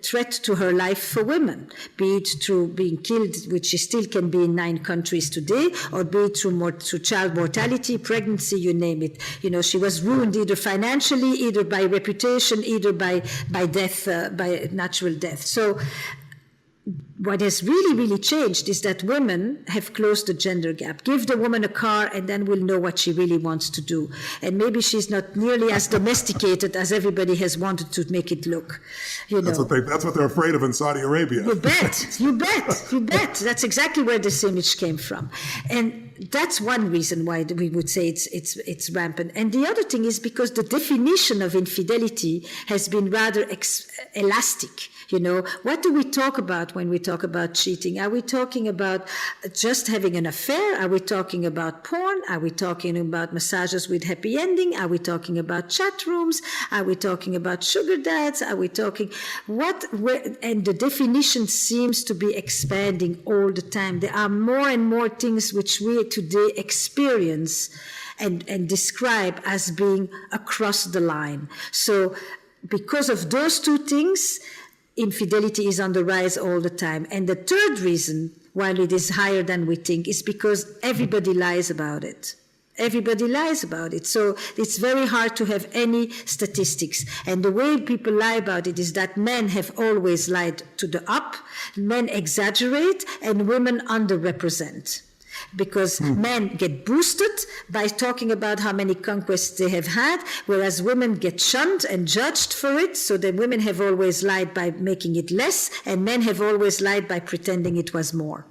threat to her life for women, be it through being killed, which she still can be in 9 countries today, or be it through child mortality, pregnancy, you name it. You know, she was ruined either financially, either by reputation, either by death, by natural death. So what has really changed is that women have closed the gender gap. Give the woman a car and then we'll know what she really wants to do. And maybe she's not nearly as domesticated as everybody has wanted to make it look. You know. That's what they're afraid of in Saudi Arabia. You bet. That's exactly where this image came from. And that's one reason why we would say it's rampant. And the other thing is because the definition of infidelity has been rather elastic. You know, what do we talk about when we talk about cheating? Are we talking about just having an affair? Are we talking about porn? Are we talking about massages with happy ending? Are we talking about chat rooms? Are we talking about sugar dads? Are we talking and the definition seems to be expanding all the time. There are more and more things which we today experience and describe as being across the line. So because of those 2 things, infidelity is on the rise all the time. And the third reason, while it is higher than we think, is because everybody lies about it. Everybody lies about it. So it's very hard to have any statistics. And the way people lie about it is that men have always lied to the up, men exaggerate, and women underrepresent. Because men get boosted by talking about how many conquests they have had, whereas women get shunned and judged for it. So the women have always lied by making it less, and men have always lied by pretending it was more.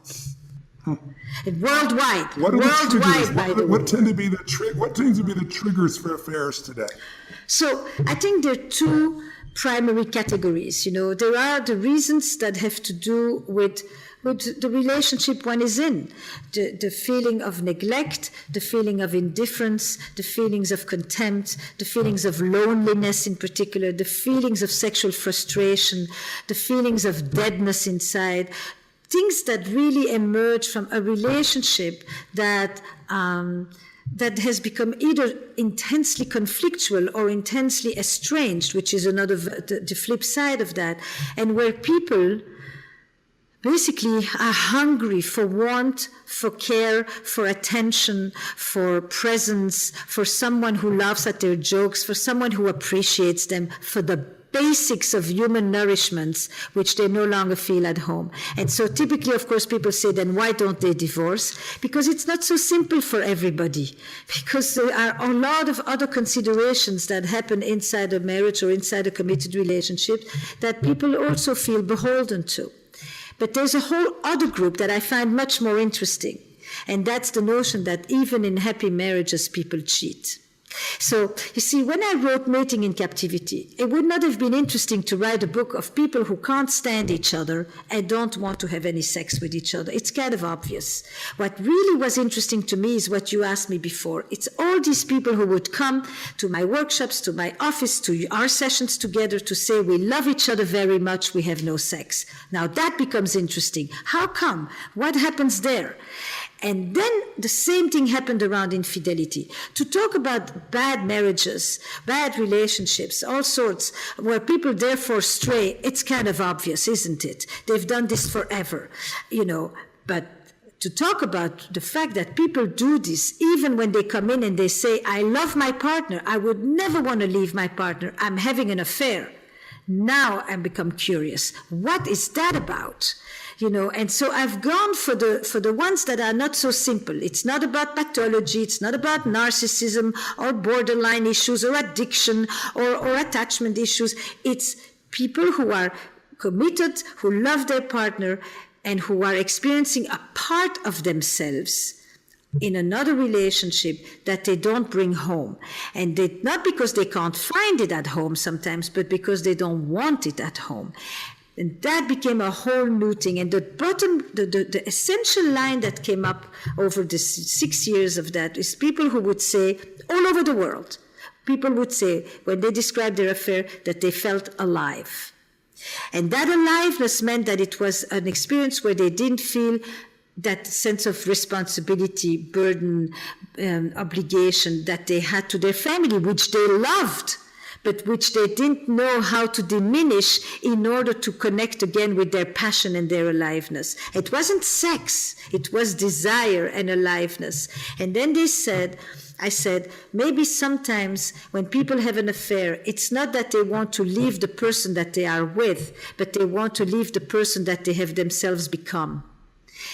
Worldwide, what tend to be the triggers for affairs today? So I think there are 2 primary categories. You know, there are the reasons that have to do with the relationship one is in, the feeling of neglect, the feeling of indifference, the feelings of contempt, the feelings of loneliness in particular, the feelings of sexual frustration, the feelings of deadness inside, things that really emerge from a relationship that has become either intensely conflictual or intensely estranged, which is another the flip side of that, and where people basically are hungry for warmth, for care, for attention, for presence, for someone who laughs at their jokes, for someone who appreciates them, for the basics of human nourishments, which they no longer feel at home. And so typically, of course, people say, then why don't they divorce? Because it's not so simple for everybody. Because there are a lot of other considerations that happen inside a marriage or inside a committed relationship that people also feel beholden to. But there's a whole other group that I find much more interesting. And that's the notion that even in happy marriages, people cheat. So, you see, when I wrote Mating in Captivity, it would not have been interesting to write a book of people who can't stand each other and don't want to have any sex with each other. It's kind of obvious. What really was interesting to me is what you asked me before. It's all these people who would come to my workshops, to my office, to our sessions together to say, we love each other very much, we have no sex. Now that becomes interesting. How come? What happens there? And then the same thing happened around infidelity. To talk about bad marriages, bad relationships, all sorts, where people therefore stray, it's kind of obvious, isn't it? They've done this forever, but to talk about the fact that people do this, even when they come in and they say, I love my partner, I would never want to leave my partner, I'm having an affair. Now I become curious. What is that about? And so I've gone for the ones that are not so simple. It's not about pathology. It's not about narcissism or borderline issues or addiction or attachment issues. It's people who are committed, who love their partner, and who are experiencing a part of themselves in another relationship that they don't bring home. And not because they can't find it at home sometimes, but because they don't want it at home. And that became a whole new thing. And the essential line that came up over the 6 years of that is people who would say, all over the world, people would say, when they described their affair, that they felt alive. And that aliveness meant that it was an experience where they didn't feel that sense of responsibility, burden, obligation that they had to their family, which they loved, but which they didn't know how to diminish in order to connect again with their passion and their aliveness. It wasn't sex, it was desire and aliveness. And then I said, maybe sometimes when people have an affair, it's not that they want to leave the person that they are with, but they want to leave the person that they have themselves become.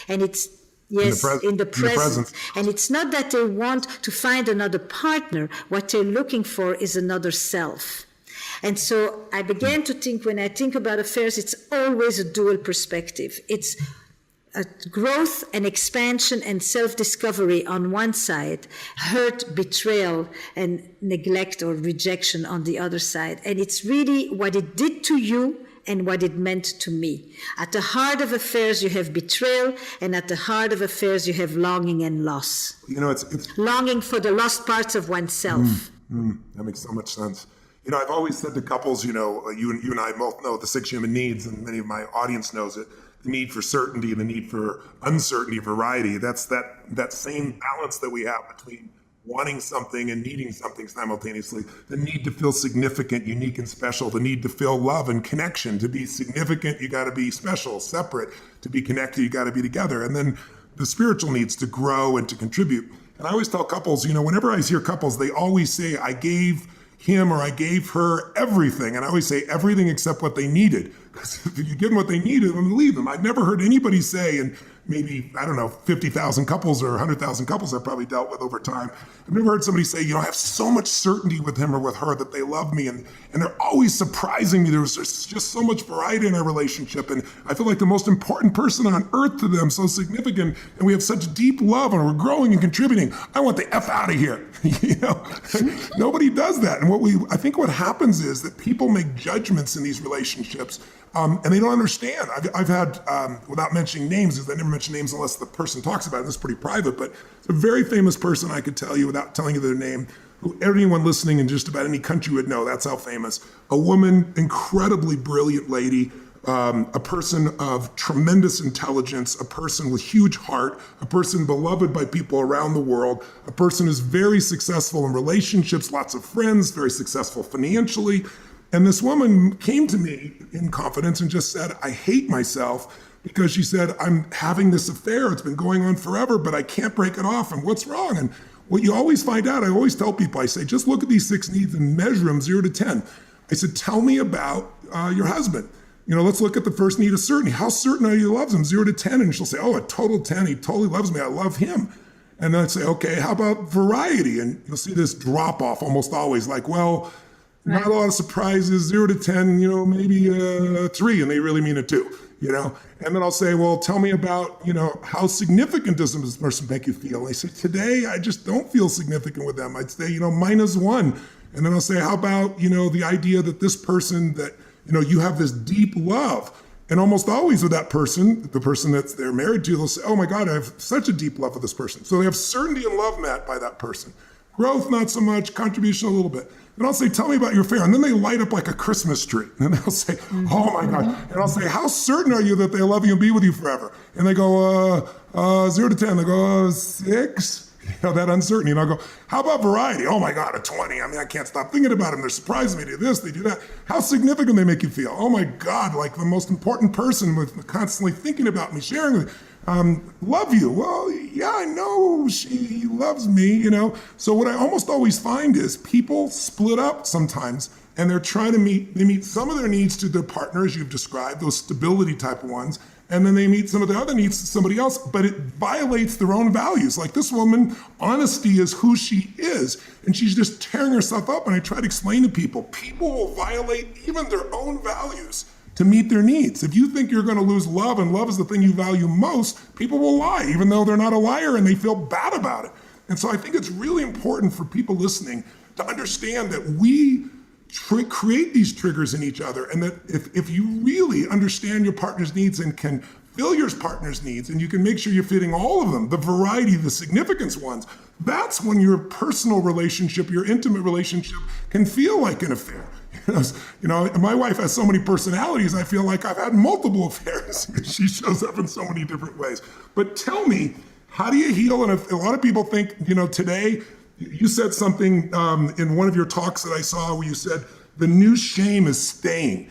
And it's in the present. And it's not that they want to find another partner. What they're looking for is another self. And so I began to think, when I think about affairs, it's always a dual perspective. It's a growth and expansion and self-discovery on one side, hurt, betrayal, and neglect or rejection on the other side. And it's really what it did to you and what it meant to me. At the heart of affairs, you have betrayal, and at the heart of affairs, you have longing and loss. It's longing for the lost parts of oneself. That makes so much sense. I've always said to couples, you and I both know the 6 human needs, and many of my audience knows it. The need for certainty and the need for uncertainty, variety. That's that same balance that we have between wanting something and needing something simultaneously. The need to feel significant, unique, and special. The need to feel love and connection. To be significant, you got to be special, separate. To be connected, you got to be together. And then the spiritual needs to grow and to contribute. And I always tell couples, whenever I hear couples, they always say, I gave him or I gave her everything. And I always say everything except what they needed. Because if you give them what they needed, then leave them. I've never heard anybody say, and maybe, 50,000 couples or 100,000 couples I've probably dealt with over time. I've never heard somebody say, I have so much certainty with him or with her that they love me. And they're always surprising me. There's just so much variety in our relationship. And I feel like the most important person on earth to them, so significant. And we have such deep love and we're growing and contributing. I want the F out of here. Nobody does that. And I think what happens is that people make judgments in these relationships. And they don't understand. I've had, without mentioning names, because I never mention names unless the person talks about it, this is pretty private, but it's a very famous person I could tell you without telling you their name, who anyone listening in just about any country would know. That's how famous. A woman, incredibly brilliant lady, a person of tremendous intelligence, a person with huge heart, a person beloved by people around the world, a person who's very successful in relationships, lots of friends, very successful financially. And this woman came to me in confidence and just said, I hate myself because she said, I'm having this affair. It's been going on forever, but I can't break it off. And what's wrong? And what you always find out, I always tell people, I say, just look at these 6 needs and measure them 0 to 10. I said, tell me about your husband. Let's look at the first need of certainty. How certain are you he loves him? 0 to 10. And she'll say, a total 10. He totally loves me. I love him. And then I'd say, okay, how about variety? And you'll see this drop off almost always like, not a lot of surprises, 0 to 10, maybe 3, and they really mean a 2. And then I'll say, well, tell me about, how significant does this person make you feel? And they say, today, I just don't feel significant with them. I'd say, -1. And then I'll say, how about, the idea that this person that, you have this deep love. And almost always with that person, the person that they're married to, they'll say, oh my God, I have such a deep love for this person. So they have certainty and love met by that person. Growth, not so much, contribution a little bit. And I'll say, tell me about your affair. And then they light up like a Christmas tree. And they'll say, oh my God. And I'll say, how certain are you that they love you and be with you forever? And they go, 0 to 10. They go, 6. That uncertainty. And I'll go, how about variety? Oh my God, a 20. I mean, I can't stop thinking about them. They're surprising me. They do this, they do that. How significant they make you feel. Oh my God, like the most important person with constantly thinking about me, sharing with me. Love you. Well, yeah, I know she loves me, So what I almost always find is people split up sometimes and they're trying to meet some of their needs to their partner, as you've described, those stability type of ones. And then they meet some of the other needs to somebody else, but it violates their own values. Like this woman, honesty is who she is, and she's just tearing herself up. And I try to explain to people will violate even their own values to meet their needs. If you think you're going to lose love, and love is the thing you value most, people will lie, even though they're not a liar and they feel bad about it. And so I think it's really important for people listening to understand that we create these triggers in each other, and that if you really understand your partner's needs and can fill your partner's needs, and you can make sure you're fitting all of them, the variety, the significance ones, that's when your personal relationship, your intimate relationship can feel like an affair. My wife has so many personalities, I feel like I've had multiple affairs. She shows up in so many different ways. But tell me, how do you heal? And a lot of people think, today, you said something in one of your talks that I saw where you said the new shame is staying.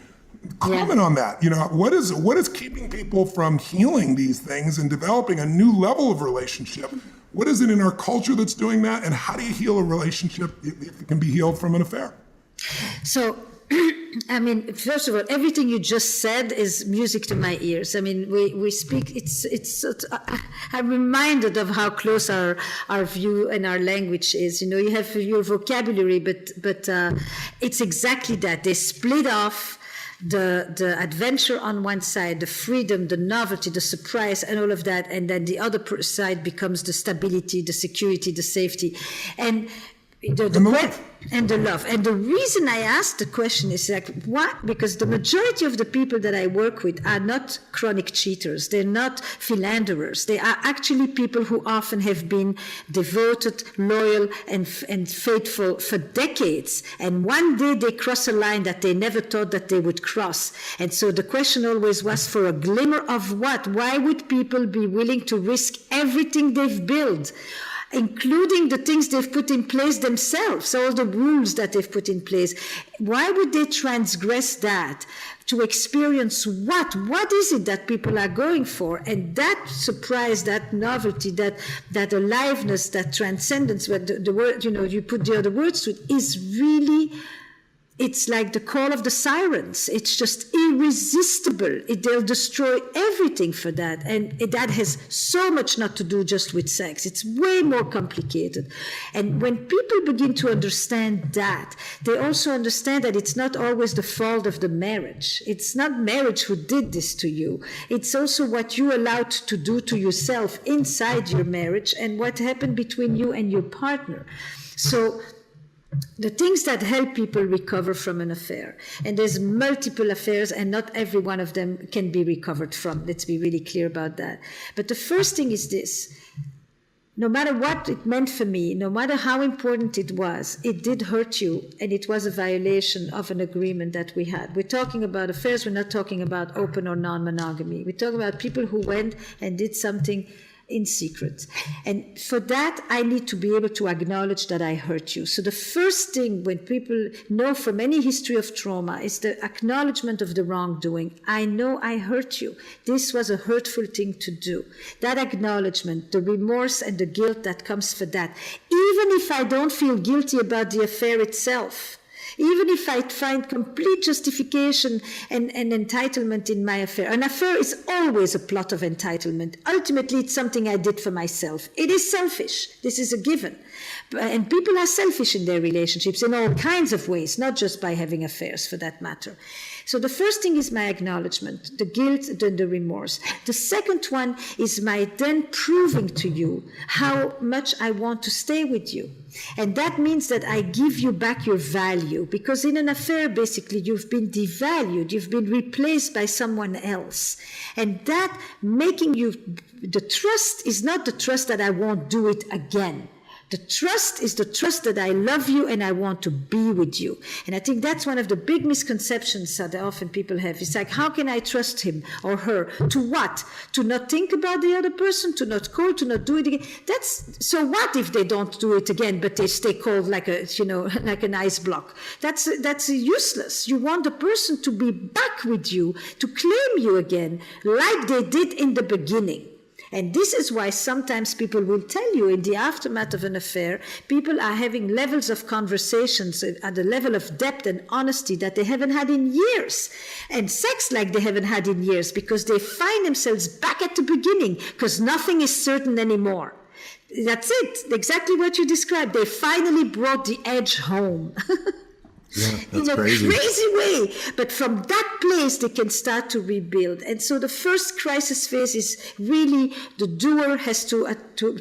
Comment on that. What is keeping people from healing these things and developing a new level of relationship? What is it in our culture that's doing that? And how do you heal a relationship if it can be healed from an affair? So, first of all, everything you just said is music to my ears. We speak, I'm reminded of how close our view and our language is. You have your vocabulary, but it's exactly that. They split off the adventure on one side, the freedom, the novelty, the surprise, and all of that. And then the other side becomes the stability, the security, the safety. And the love. And the reason I asked the question is what? Because the majority of the people that I work with are not chronic cheaters. They're not philanderers. They are actually people who often have been devoted, loyal, and faithful for decades. And one day they cross a line that they never thought that they would cross. And so the question always was, for a glimmer of what? Why would people be willing to risk everything they've built, including the things they've put in place themselves, all the rules that they've put in place? Why would they transgress that to experience what? What is it that people are going for? And that surprise, that novelty, that aliveness, that transcendence, where the word, you put the other words to it, is really, it's like the call of the sirens. It's just irresistible. They'll destroy everything for that. And that has so much not to do just with sex. It's way more complicated. And when people begin to understand that, they also understand that it's not always the fault of the marriage. It's not marriage who did this to you. It's also what you allowed to do to yourself inside your marriage and what happened between you and your partner. So the things that help people recover from an affair, and there's multiple affairs and not every one of them can be recovered from. Let's be really clear about that. But the first thing is this: no matter what it meant for me, no matter how important it did hurt you, and it was a violation of an agreement that we had. We're talking about affairs, we're not talking about open or non-monogamy. We're talking about people who went and did something in secret. And for that, I need to be able to acknowledge that I hurt you. So the first thing when people know from any history of trauma is the acknowledgement of the wrongdoing. I know I hurt you. This was a hurtful thing to do. That acknowledgement, the remorse and the guilt that comes for that. Even if I don't feel guilty about the affair itself, even if I find complete justification and entitlement in my affair. An affair is always a plot of entitlement. Ultimately, it's something I did for myself. It is selfish. This is a given. And people are selfish in their relationships in all kinds of ways, not just by having affairs for that matter. So the first thing is my acknowledgement, the guilt, then the remorse. The second one is my then proving to you how much I want to stay with you. And that means that I give you back your value, because in an affair, basically, you've been devalued, you've been replaced by someone else. And that making you, the trust is not the trust that I won't do it again. The trust is the trust that I love you and I want to be with you. And I think that's one of the big misconceptions that often people have. It's like, how can I trust him or her? To what? To not think about the other person, to not call, to not do it again. So what if they don't do it again, but they stay cold like like an ice block? That's useless. You want the person to be back with you, to claim you again, like they did in the beginning. And this is why sometimes people will tell you in the aftermath of an affair, people are having levels of conversations at a level of depth and honesty that they haven't had in years. And sex like they haven't had in years, because they find themselves back at the beginning, because nothing is certain anymore. That's it. Exactly what you described. They finally brought the edge home. Yeah, that's in a crazy way. But from that place, they can start to rebuild. And so the first crisis phase is really the doer has to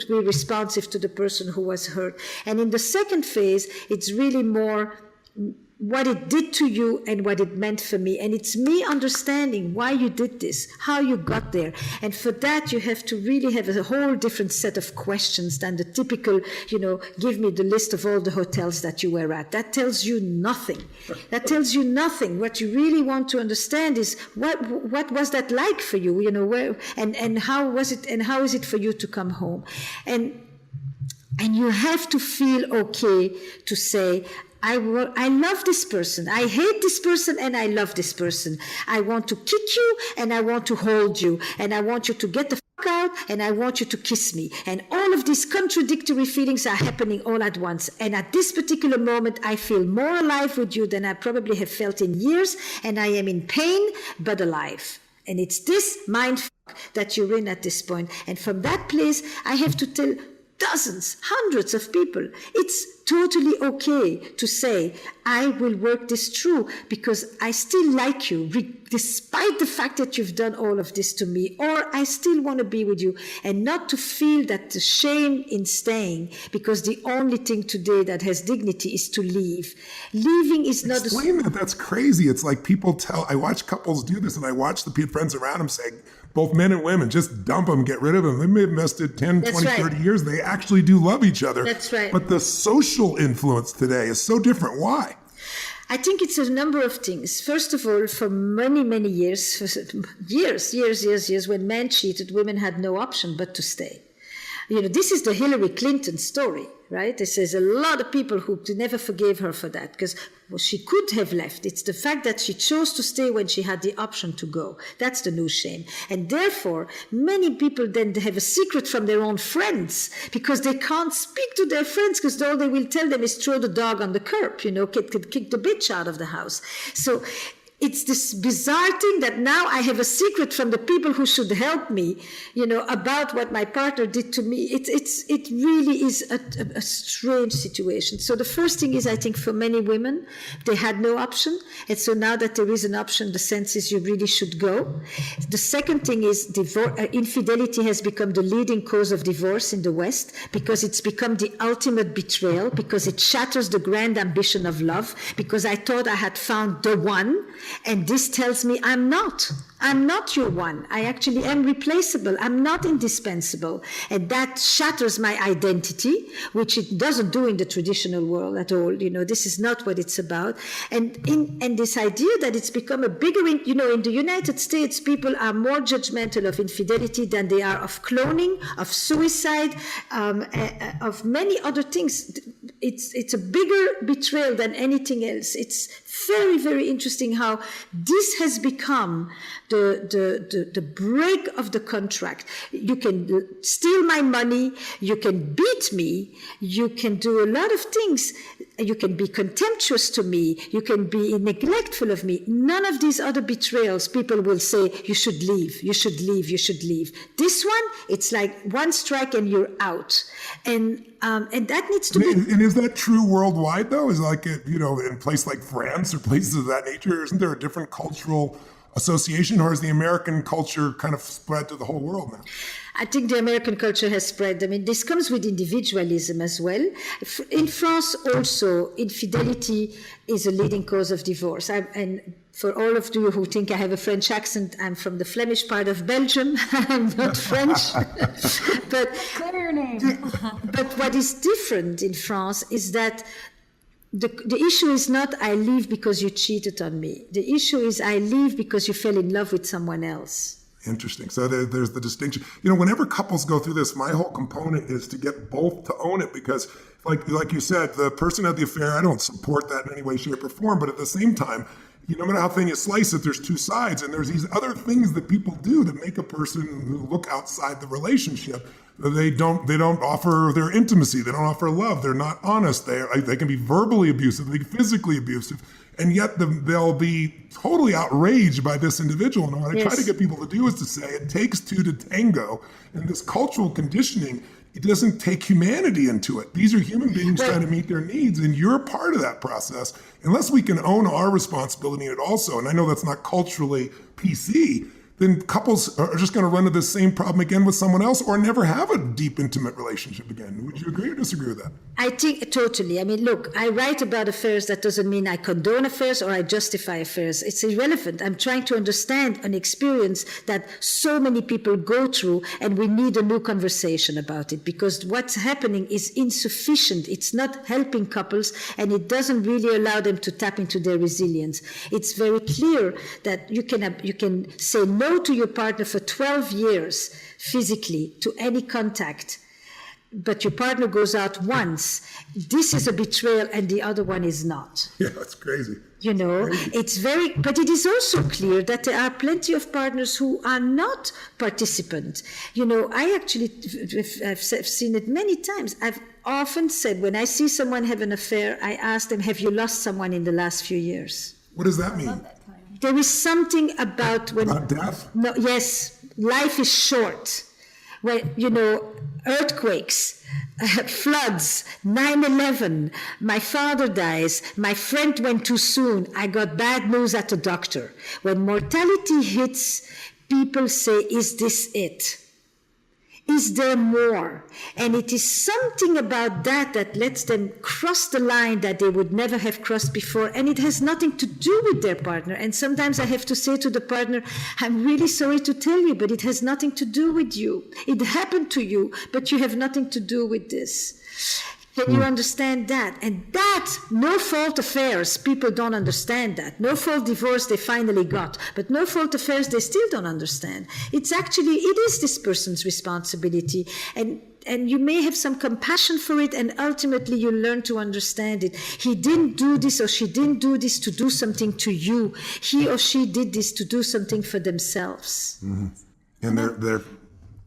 be responsive to the person who was hurt. And in the second phase, it's really more what it did to you and what it meant for me. And it's me understanding why you did this, how you got there. And for that, you have to really have a whole different set of questions than the typical, give me the list of all the hotels that you were at. That tells you nothing. That tells you nothing. What you really want to understand is what was that like for you, and how was it, and how is it for you to come home? And you have to feel okay to say, I love this person. I hate this person and I love this person. I want to kick you and I want to hold you. And I want you to get the fuck out and I want you to kiss me. And all of these contradictory feelings are happening all at once. And at this particular moment, I feel more alive with you than I probably have felt in years. And I am in pain, but alive. And it's this mind fuck that you're in at this point. And from that place, I have to tell dozens, hundreds of people, it's totally okay to say, I will work this through because I still like you, despite the fact that you've done all of this to me, or I still want to be with you, and not to feel that the shame in staying, because the only thing today that has dignity is to leave. Leaving is not... Explain that. That's crazy. It's like people I watch couples do this, and I watch the friends around them say, both men and women, just dump them, get rid of them. They may have invested 10, That's 20, right. 30 years. They actually do love each other. That's right. But the social influence today is so different. Why? I think it's a number of things. First of all, for many, many years, when men cheated, women had no option but to stay. This is the Hillary Clinton story, right? There's a lot of people who never forgave her for that, because she could have left. It's the fact that she chose to stay when she had the option to go. That's the new shame. And therefore, many people then have a secret from their own friends, because they can't speak to their friends, because all they will tell them is throw the dog on the curb, kick the bitch out of the house. So it's this bizarre thing that now I have a secret from the people who should help me, about what my partner did to me. It really is a strange situation. So the first thing is, I think for many women, they had no option. And so now that there is an option, the sense is you really should go. The second thing is infidelity has become the leading cause of divorce in the West, because it's become the ultimate betrayal, because it shatters the grand ambition of love, because I thought I had found the one. And this tells me I'm not your one. I actually am replaceable. I'm not indispensable. And that shatters my identity, which it doesn't do in the traditional world at all. This is not what it's about. And this idea that it's become a bigger, in the United States, people are more judgmental of infidelity than they are of cloning, of suicide, of many other things. It's a bigger betrayal than anything else. It's very, very interesting how this has become the break of the contract. You can steal my money, you can beat me, you can do a lot of things you can be contemptuous to me, you can be neglectful of me. None of these other betrayals, people will say, you should leave, you should leave, you should leave. This one, it's like one strike and you're out. And that needs to be... And is that true worldwide, though? Is like, in a place like France or places of that nature, isn't there a different cultural association, or is the American culture kind of spread to the whole world now? I think the American culture has spread. I mean, this comes with individualism as well. In France also, infidelity is a leading cause of divorce. And for all of you who think I have a French accent, I'm from the Flemish part of Belgium. I'm not French. But Clear your name. But what is different in France is that the issue is not I leave because you cheated on me. The issue is I leave because you fell in love with someone else. Interesting. So there's the distinction. Whenever couples go through this, my whole component is to get both to own it, because like you said, the person had the affair. I don't support that in any way, shape, or form. But at the same time, no matter how thin you slice it, there's two sides. And there's these other things that people do that make a person who look outside the relationship. They don't offer their intimacy. They don't offer love. They're not honest. They can be verbally abusive. They can be physically abusive. And yet they'll be totally outraged by this individual. And what I try to get people to do is to say it takes two to tango. And this cultural conditioning, it doesn't take humanity into it. These are human beings trying to meet their needs, and you're part of that process. Unless we can own our responsibility in it also, and I know that's not culturally PC, then couples are just going to run into the same problem again with someone else, or never have a deep, intimate relationship again. Would you agree or disagree with that? I think totally. I mean, look, I write about affairs. That doesn't mean I condone affairs or I justify affairs. It's irrelevant. I'm trying to understand an experience that so many people go through, and we need a new conversation about it, because what's happening is insufficient. It's not helping couples, and it doesn't really allow them to tap into their resilience. It's very clear that you can say no to your partner for 12 years physically to any contact, but your partner goes out once. This is a betrayal, and the other one is not. Yeah, that's crazy. It's very, but it is also clear that there are plenty of partners who are not participant. I actually, I've seen it many times. I've often said, when I see someone have an affair, I ask them, have you lost someone in the last few years? What does that mean? There is something about when... About death? No, yes, life is short. When, earthquakes, floods, 9/11, my father dies, my friend went too soon, I got bad news at the doctor. When mortality hits, people say, is this it? Is there more? And it is something about that lets them cross the line that they would never have crossed before. And it has nothing to do with their partner. And sometimes I have to say to the partner, I'm really sorry to tell you, but it has nothing to do with you. It happened to you, but you have nothing to do with this. Can you understand that? And that, no-fault affairs, people don't understand that. No-fault divorce they finally got, but no-fault affairs they still don't understand. It is this person's responsibility. And you may have some compassion for it, and ultimately you learn to understand it. He didn't do this, or she didn't do this to do something to you. He or she did this to do something for themselves. Mm-hmm. And they're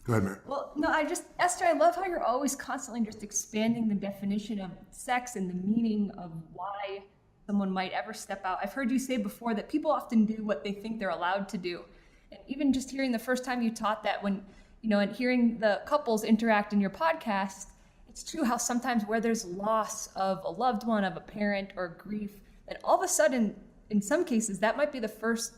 go ahead, Mary. Well, no, Esther, I love how you're always constantly just expanding the definition of sex and the meaning of why someone might ever step out. I've heard you say before that people often do what they think they're allowed to do. And even just hearing the first time you taught that, when, and hearing the couples interact in your podcast, it's true how sometimes where there's loss of a loved one, of a parent, or grief, that all of a sudden, in some cases, that might be the first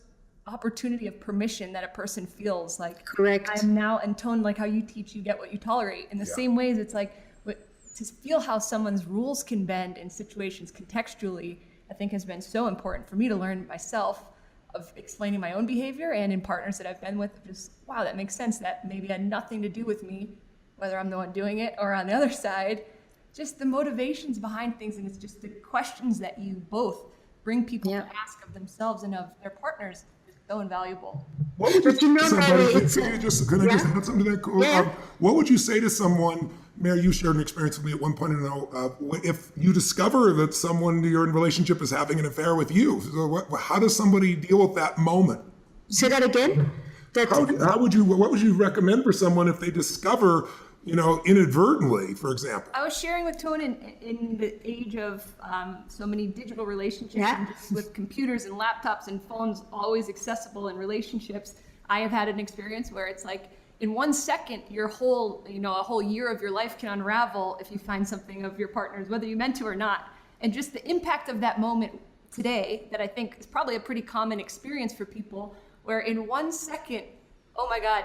opportunity of permission that a person feels like. Correct. I'm now intoned, like how you teach, you get what you tolerate. In the same ways, it's like to feel how someone's rules can bend in situations contextually, I think has been so important for me to learn myself, of explaining my own behavior, and in partners that I've been with, just, wow, that makes sense. That maybe had nothing to do with me, whether I'm the one doing it or on the other side, just the motivations behind things. And it's just the questions that you both bring people to ask of themselves and of their partners. So invaluable. What would you say to somebody? Could I just add something to that? Cool? Yeah. What would you say to someone, Mary, you shared an experience with me at one point, if you discover that someone you're in a relationship is having an affair with you, so how does somebody deal with that moment? Say that again? What would you recommend for someone if they discover inadvertently, for example. I was sharing with Tone in the age of so many digital relationships, and just with computers and laptops and phones always accessible in relationships, I have had an experience where it's like, in 1 second, your whole, a whole year of your life can unravel if you find something of your partner's, whether you meant to or not. And just the impact of that moment today, that I think is probably a pretty common experience for people, where in 1 second, oh my God,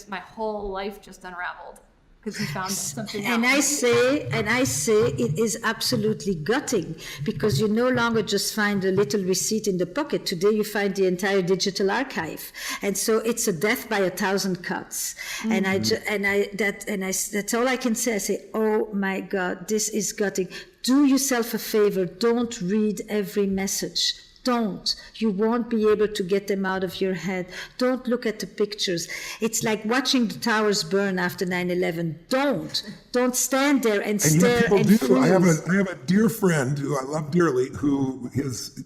my whole life just unraveled because you found something else. And I say it is absolutely gutting, because you no longer just find a little receipt in the pocket. Today you find the entire digital archive, and so it's a death by 1,000 cuts. And that's all I can say. I say, oh my God, this is gutting. Do yourself a favor. Don't read every message. Don't. You won't be able to get them out of your head. Don't look at the pictures. It's like watching the towers burn after 9/11. Don't stand there and stare and freeze. I have a dear friend who I love dearly, who his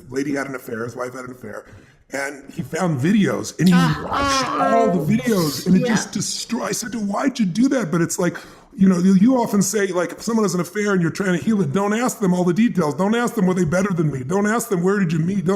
lady had an affair, his wife had an affair, and he found videos, and he watched all the videos, and it just destroyed. I said to him, why'd you do that? But it's like, you often say, like, if someone has an affair and you're trying to heal it, don't ask them all the details. Don't ask them, were they better than me? Don't ask them, where did you meet?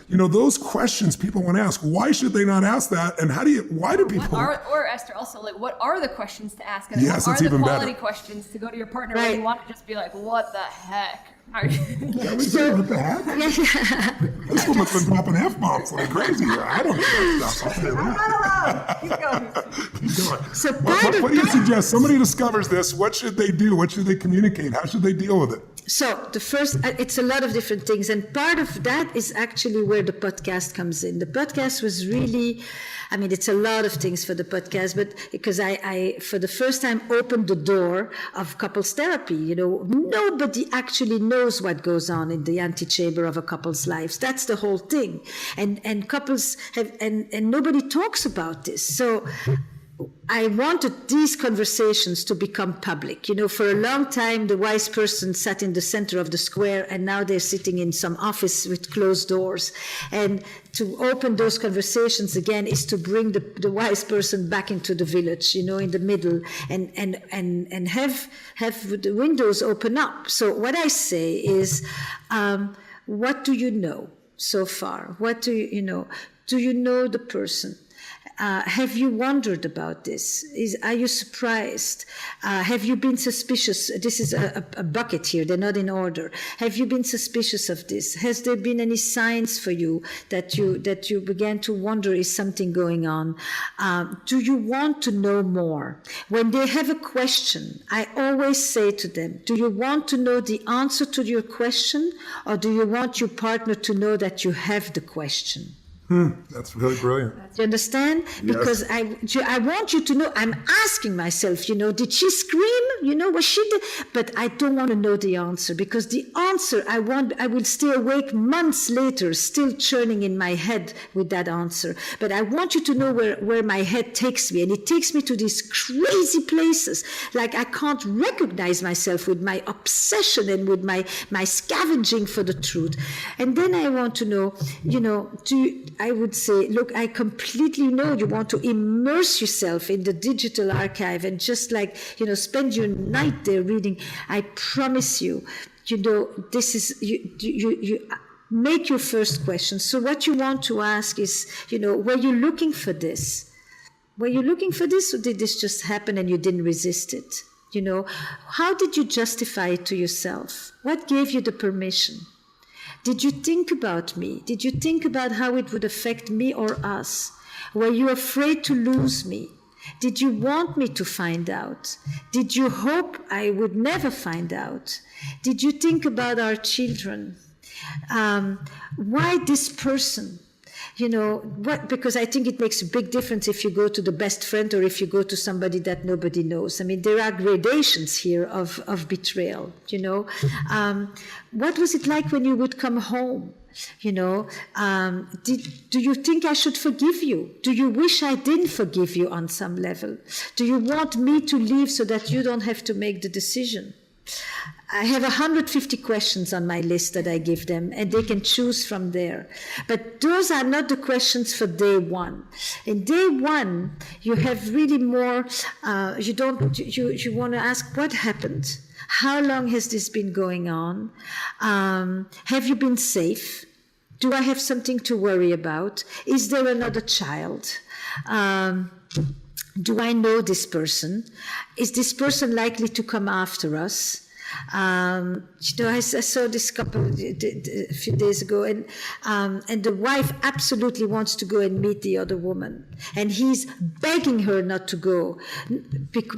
Those questions people want to ask. Why should they not ask that? And why do people? Or Esther, also, like, what are the questions to ask? And yes, what it's are even the quality better. questions to go to your partner when you want to just be like, what the heck? What the heck? This woman's been dropping F-bombs like crazy. I don't know that stuff. I'm not allowed. Keep going. Keep going. So what do you suggest? Somebody discovers this. What should they do? What should they communicate? How should they deal with it? So the first, it's a lot of different things. And part of that is actually where the podcast comes in. The podcast was really, it's a lot of things for the podcast, but because I for the first time opened the door of couples therapy. Nobody actually knows what goes on in the antechamber of a couple's lives. That's the whole thing. And couples have, and nobody talks about this. So I wanted these conversations to become public. For a long time, the wise person sat in the center of the square, and now they're sitting in some office with closed doors. And to open those conversations again is to bring the wise person back into the village, in the middle, and have the windows open up. So what I say is, what do you know so far? What do you know? Do you know the person? Have you wondered about this? Are you surprised? Have you been suspicious? This is a bucket here. They're not in order. Have you been suspicious of this? Has there been any signs for you that you began to wonder, is something going on? Do you want to know more? When they have a question, I always say to them, do you want to know the answer to your question, or do you want your partner to know that you have the question? That's really brilliant. You understand? Yes. Because I want you to know, I'm asking myself, did she scream? Was she But I don't want to know the answer, because the answer I will stay awake months later, still churning in my head with that answer. But I want you to know where my head takes me. And it takes me to these crazy places. Like I can't recognize myself with my obsession and with my scavenging for the truth. And then I want to know, I would say, look, I completely know you want to immerse yourself in the digital archive and just spend your night there reading. I promise you, this is, you make your first question. So what you want to ask is, were you looking for this? Were you looking for this, or did this just happen and you didn't resist it? How did you justify it to yourself? What gave you the permission? Did you think about me? Did you think about how it would affect me or us? Were you afraid to lose me? Did you want me to find out? Did you hope I would never find out? Did you think about our children? Why this person? Because I think it makes a big difference if you go to the best friend or if you go to somebody that nobody knows. There are gradations here of betrayal, What was it like when you would come home? Do you think I should forgive you? Do you wish I didn't forgive you on some level? Do you want me to leave so that you don't have to make the decision? I have 150 questions on my list that I give them, and they can choose from there. But those are not the questions for day one. In day one, you have really more, you want to ask what happened? How long has this been going on? Have you been safe? Do I have something to worry about? Is there another child? Do I know this person? Is this person likely to come after us? I saw this couple a few days ago, and the wife absolutely wants to go and meet the other woman, and he's begging her not to go.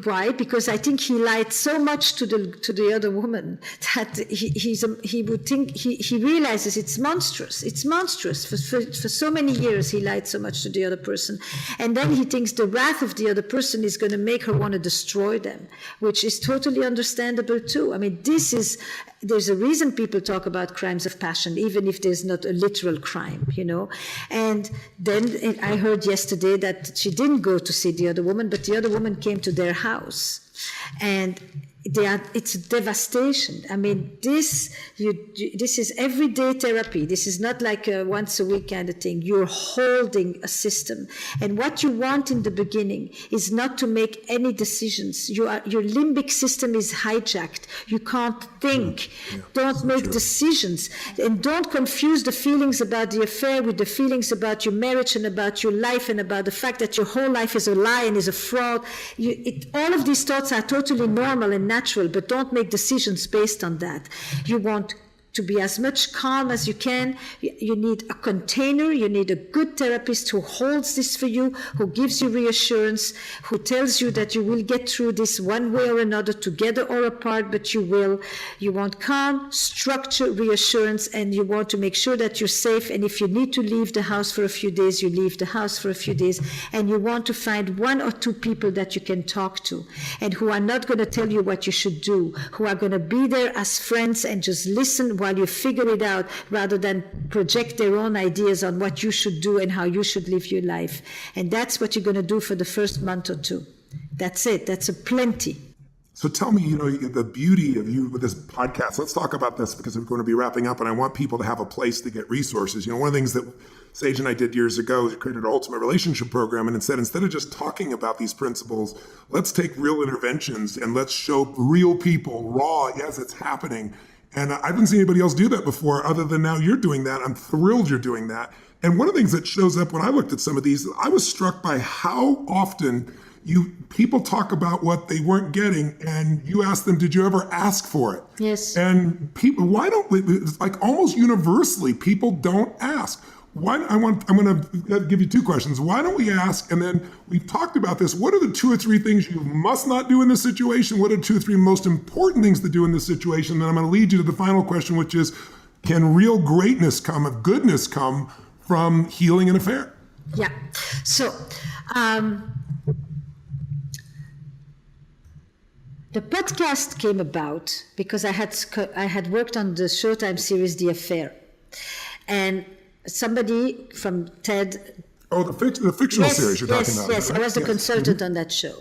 Why? Because I think he lied so much to the other woman that he would think he realizes it's monstrous. It's monstrous. For so many years he lied so much to the other person, and then he thinks the wrath of the other person is going to make her want to destroy them, which is totally understandable too. I mean, there's a reason people talk about crimes of passion, even if there's not a literal crime, And then I heard yesterday that she didn't go to see the other woman, but the other woman came to their house. And it's devastation. I mean, this is everyday therapy. This is not like a once a week kind of thing. You're holding a system, and what you want in the beginning is not to make any decisions. Your limbic system is hijacked. You can't think. Don't make decisions, and don't confuse the feelings about the affair with the feelings about your marriage and about your life and about the fact that your whole life is a lie and is a fraud. All of these thoughts are totally normal and natural, but don't make decisions based on that. You want to be as much calm as you can. You need a container. You need a good therapist who holds this for you, who gives you reassurance, who tells you that you will get through this one way or another, together or apart, but you will. You want calm, structure, reassurance, and you want to make sure that you're safe. And if you need to leave the house for a few days, you leave the house for a few days. And you want to find one or two people that you can talk to and who are not going to tell you what you should do, who are going to be there as friends and just listen while you figure it out, rather than project their own ideas on what you should do and how you should live your life. And that's what you're going to do for the first month or two. That's it. That's a plenty. So tell me, the beauty of you with this podcast. Let's talk about this because we're going to be wrapping up, and I want people to have a place to get resources. One of the things that Sage and I did years ago is created an ultimate relationship program, and instead of just talking about these principles, let's take real interventions and let's show real people raw as it's happening. And I haven't seen anybody else do that before, other than now you're doing that. I'm thrilled you're doing that. And one of the things that shows up when I looked at some of these, I was struck by how often people talk about what they weren't getting, and you ask them, did you ever ask for it? Yes. And people, why don't we, it's like almost universally, people don't ask. I'm going to give you two questions. Why don't we ask, and then we've talked about this, what are the 2 or 3 things you must not do in this situation? What are 2 or 3 most important things to do in this situation? And then I'm going to lead you to the final question, which is, can real greatness goodness come from healing an affair? Yeah. So, the podcast came about because I had worked on the Showtime series The Affair, and somebody from TED. Oh, the fictional series you're talking about. Yes, I was the consultant on that show.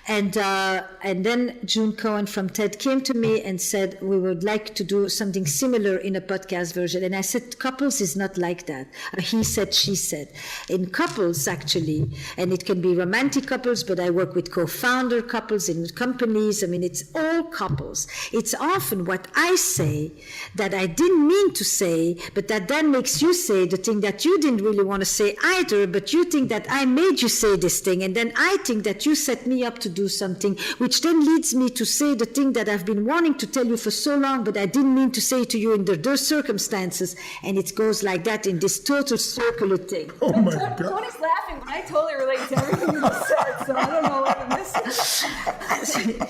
And then June Cohen from TED came to me and said, we would like to do something similar in a podcast version. And I said, couples is not like that. He said, she said. In couples, actually, and it can be romantic couples, but I work with co-founder couples in companies. I mean, it's all couples. It's often what I say that I didn't mean to say, but that then makes you say the thing that you didn't really want to say either, but you think that I made you say this thing, and then I think that you set me up to do something, which then leads me to say the thing that I've been wanting to tell you for so long, but I didn't mean to say to you in those circumstances, and it goes like that in this total circular thing. Oh my God. Tony's laughing, but I totally relate to everything you just said, so I don't know what I'm missing.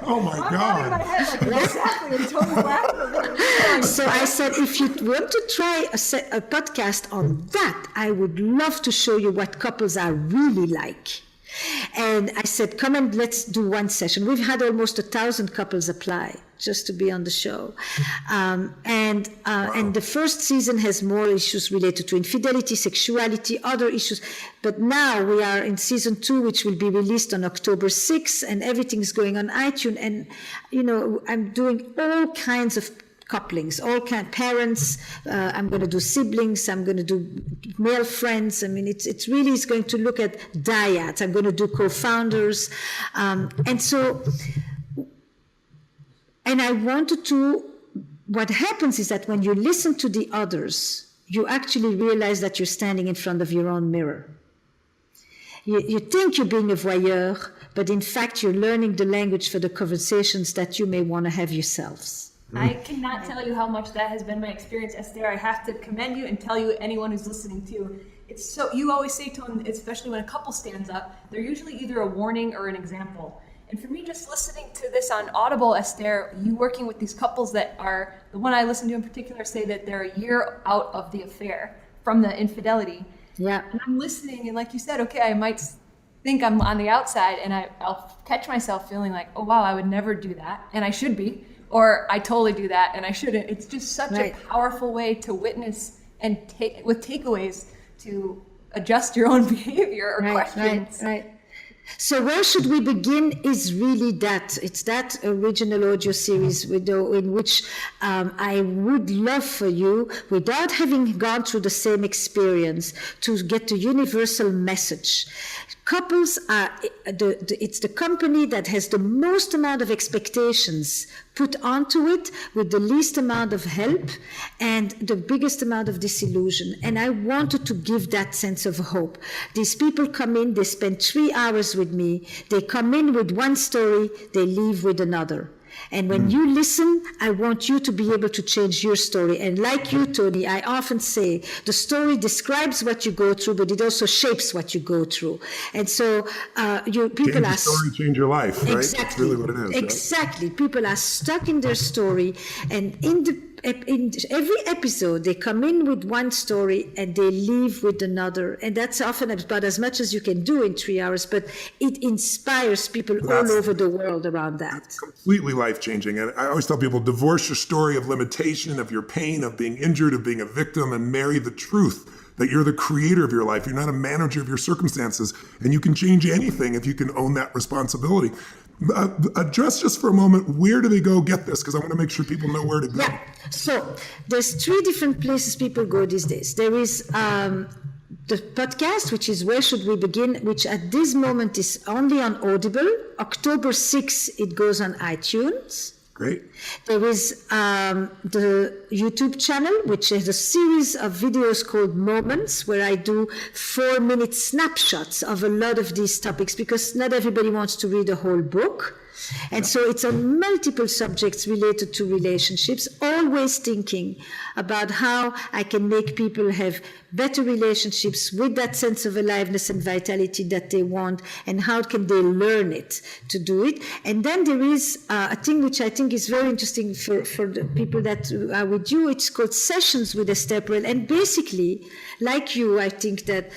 Oh my I'm God. nodding my head like exactly, and Tony's laughing. So I said, if you want to try a podcast on that, I would love to show you what couples are really like. And I said, come and let's do one session. We've had almost 1,000 couples apply just to be on the show. And the first season has more issues related to infidelity, sexuality, other issues. But now we are in season 2, which will be released on October 6th, and everything's going on iTunes. And, I'm doing all kinds of couplings, all kind parents. I'm going to do siblings. I'm going to do male friends. I mean, it's really is going to look at dyads. I'm going to do co-founders, and I wanted to. What happens is that when you listen to the others, you actually realize that you're standing in front of your own mirror. You think you're being a voyeur, but in fact, you're learning the language for the conversations that you may want to have yourselves. I cannot tell you how much that has been my experience, Esther. I have to commend you and tell you, anyone who's listening too. It's so, you always say to them, especially when a couple stands up, they're usually either a warning or an example. And for me, just listening to this on Audible, Esther, you working with these couples that are, the one I listen to in particular, say that they're a year out of the affair from the infidelity. Yeah. And I'm listening, and like you said, okay, I might think I'm on the outside, and I'll catch myself feeling like, oh wow, I would never do that, and I should be. Or I totally do that and I shouldn't. It's just such a powerful way to witness and take with takeaways to adjust your own behavior or questions. Right. So where should we begin is really that. It's that original audio series in which I would love for you, without having gone through the same experience, to get the universal message. Couples are, it's the company that has the most amount of expectations put onto it with the least amount of help and the biggest amount of disillusion. And I wanted to give that sense of hope. These people come in, they spend 3 hours with me, they come in with one story, they leave with another. And when you listen, I want you to be able to change your story. And like you, Tony, I often say the story describes what you go through, but it also shapes what you go through. And so people are... story, change your life, right? Exactly. That's really what it is. Exactly. Right? People are stuck in their story, and in every episode, they come in with one story and they leave with another. And that's often about as much as you can do in 3 hours, but it inspires people all over the world around that. Completely life-changing. And I always tell people, divorce your story of limitation, of your pain, of being injured, of being a victim, and marry the truth that you're the creator of your life. You're not a manager of your circumstances, and you can change anything if you can own that responsibility. Address just for a moment, where do they go get this? Because I want to make sure people know where to go. Yeah, so there's 3 different places people go these days. There is the podcast, which is Where Should We Begin, which at this moment is only on Audible. October 6th, it goes on iTunes. Great. There is the YouTube channel, which is a series of videos called Moments, where I do 4-minute snapshots of a lot of these topics, because not everybody wants to read a whole book. And so it's on multiple subjects related to relationships, always thinking about how I can make people have better relationships with that sense of aliveness and vitality that they want, and how can they learn it to do it. And then there is a thing which I think is very interesting for the people that are with you. It's called Sessions with Esther Perel. And basically, like you, I think that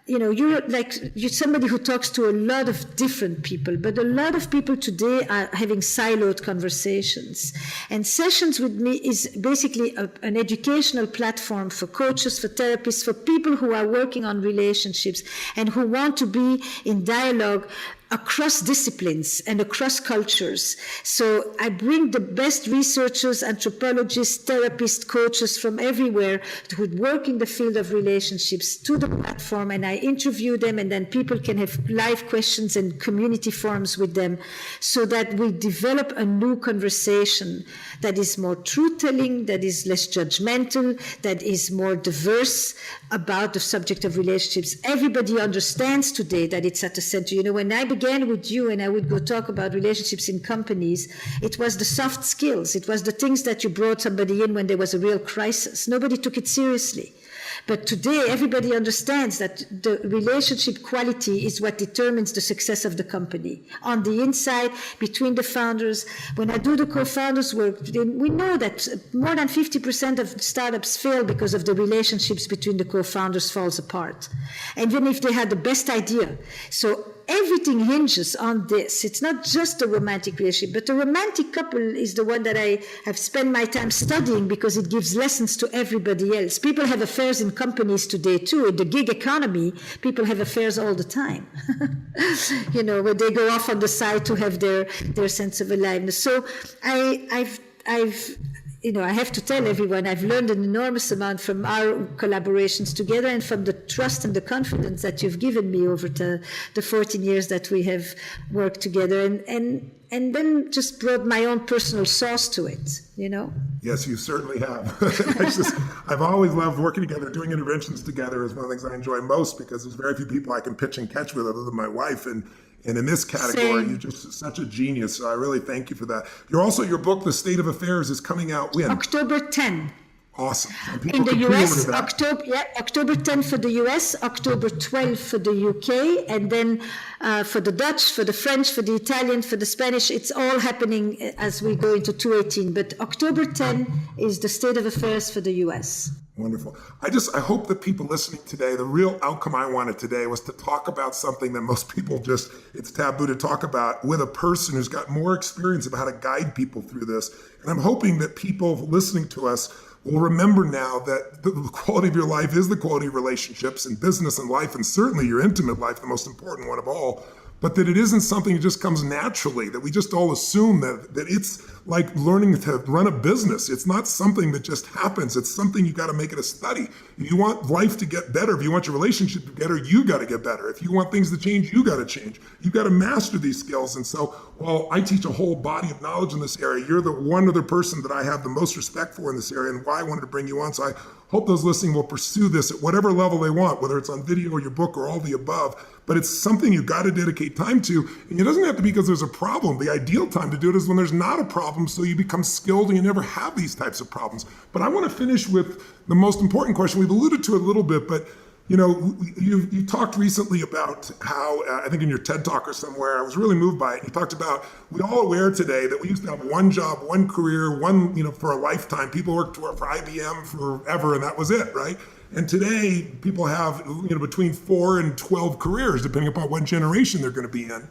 you're somebody who talks to a lot of different people, but a lot of people today are having siloed conversations. And Sessions with me is basically an educational platform for coaches, for therapists, for people who are working on relationships and who want to be in dialogue across disciplines and across cultures. So I bring the best researchers, anthropologists, therapists, coaches from everywhere who work in the field of relationships to the platform, and I interview them, and then people can have live questions and community forums with them, so that we develop a new conversation that is more truth-telling, that is less judgmental, that is more diverse about the subject of relationships. Everybody understands today that it's at the center. When I began with you and I would go talk about relationships in companies, it was the soft skills. It was the things that you brought somebody in when there was a real crisis. Nobody took it seriously. But today, everybody understands that the relationship quality is what determines the success of the company. On the inside, between the founders, when I do the co-founders work, we know that more than 50% of startups fail because of the relationships between the co-founders falls apart. And even if they had the best idea. So everything hinges on this. It's not just a romantic relationship, but a romantic couple is the one that I have spent my time studying because it gives lessons to everybody else. People have affairs in companies today too. In the gig economy, people have affairs all the time. Where they go off on the side to have their sense of aliveness. So I have to tell everyone I've learned an enormous amount from our collaborations together and from the trust and the confidence that you've given me over the 14 years that we have worked together, and then just brought my own personal sauce to it, Yes, you certainly have. I've always loved working together. Doing interventions together is one of the things I enjoy most because there's very few people I can pitch and catch with other than my wife. And in this category, you're just such a genius. So I really thank you for that. Your book, The State of Affairs, is coming out when? October 10. Awesome. In the US, October 10 for the US, October 12 for the UK, and then for the Dutch, for the French, for the Italian, for the Spanish, it's all happening as we go into 2018. But October 10 is the state of affairs for the US. Wonderful. I hope that people listening today, the real outcome I wanted today was to talk about something that most people it's taboo to talk about, with a person who's got more experience of how to guide people through this. And I'm hoping that people listening to us will remember now that the quality of your life is the quality of relationships and business and life, and certainly your intimate life, the most important one of all, but that it isn't something that just comes naturally, that we just all assume that it's like learning to run a business. It's not something that just happens. It's something you got to make it a study. If you want life to get better, if you want your relationship to get better, you got to get better. If you want things to change, you got to change. You got to master these skills. And so while I teach a whole body of knowledge in this area, you're the one other person that I have the most respect for in this area, and why I wanted to bring you on. So I hope those listening will pursue this at whatever level they want, whether it's on video or your book or all the above. But it's something you got to dedicate time to. And it doesn't have to be because there's a problem. The ideal time to do it is when there's not a problem, so you become skilled and you never have these types of problems. But I want to finish with the most important question. We've alluded to it a little bit, but you talked recently about how, I think in your TED Talk or somewhere, I was really moved by it. You talked about, we're all aware today that we used to have one job, one career, for a lifetime. People worked for IBM forever and that was it, right? And today people have, between 4 and 12 careers, depending upon what generation they're going to be in.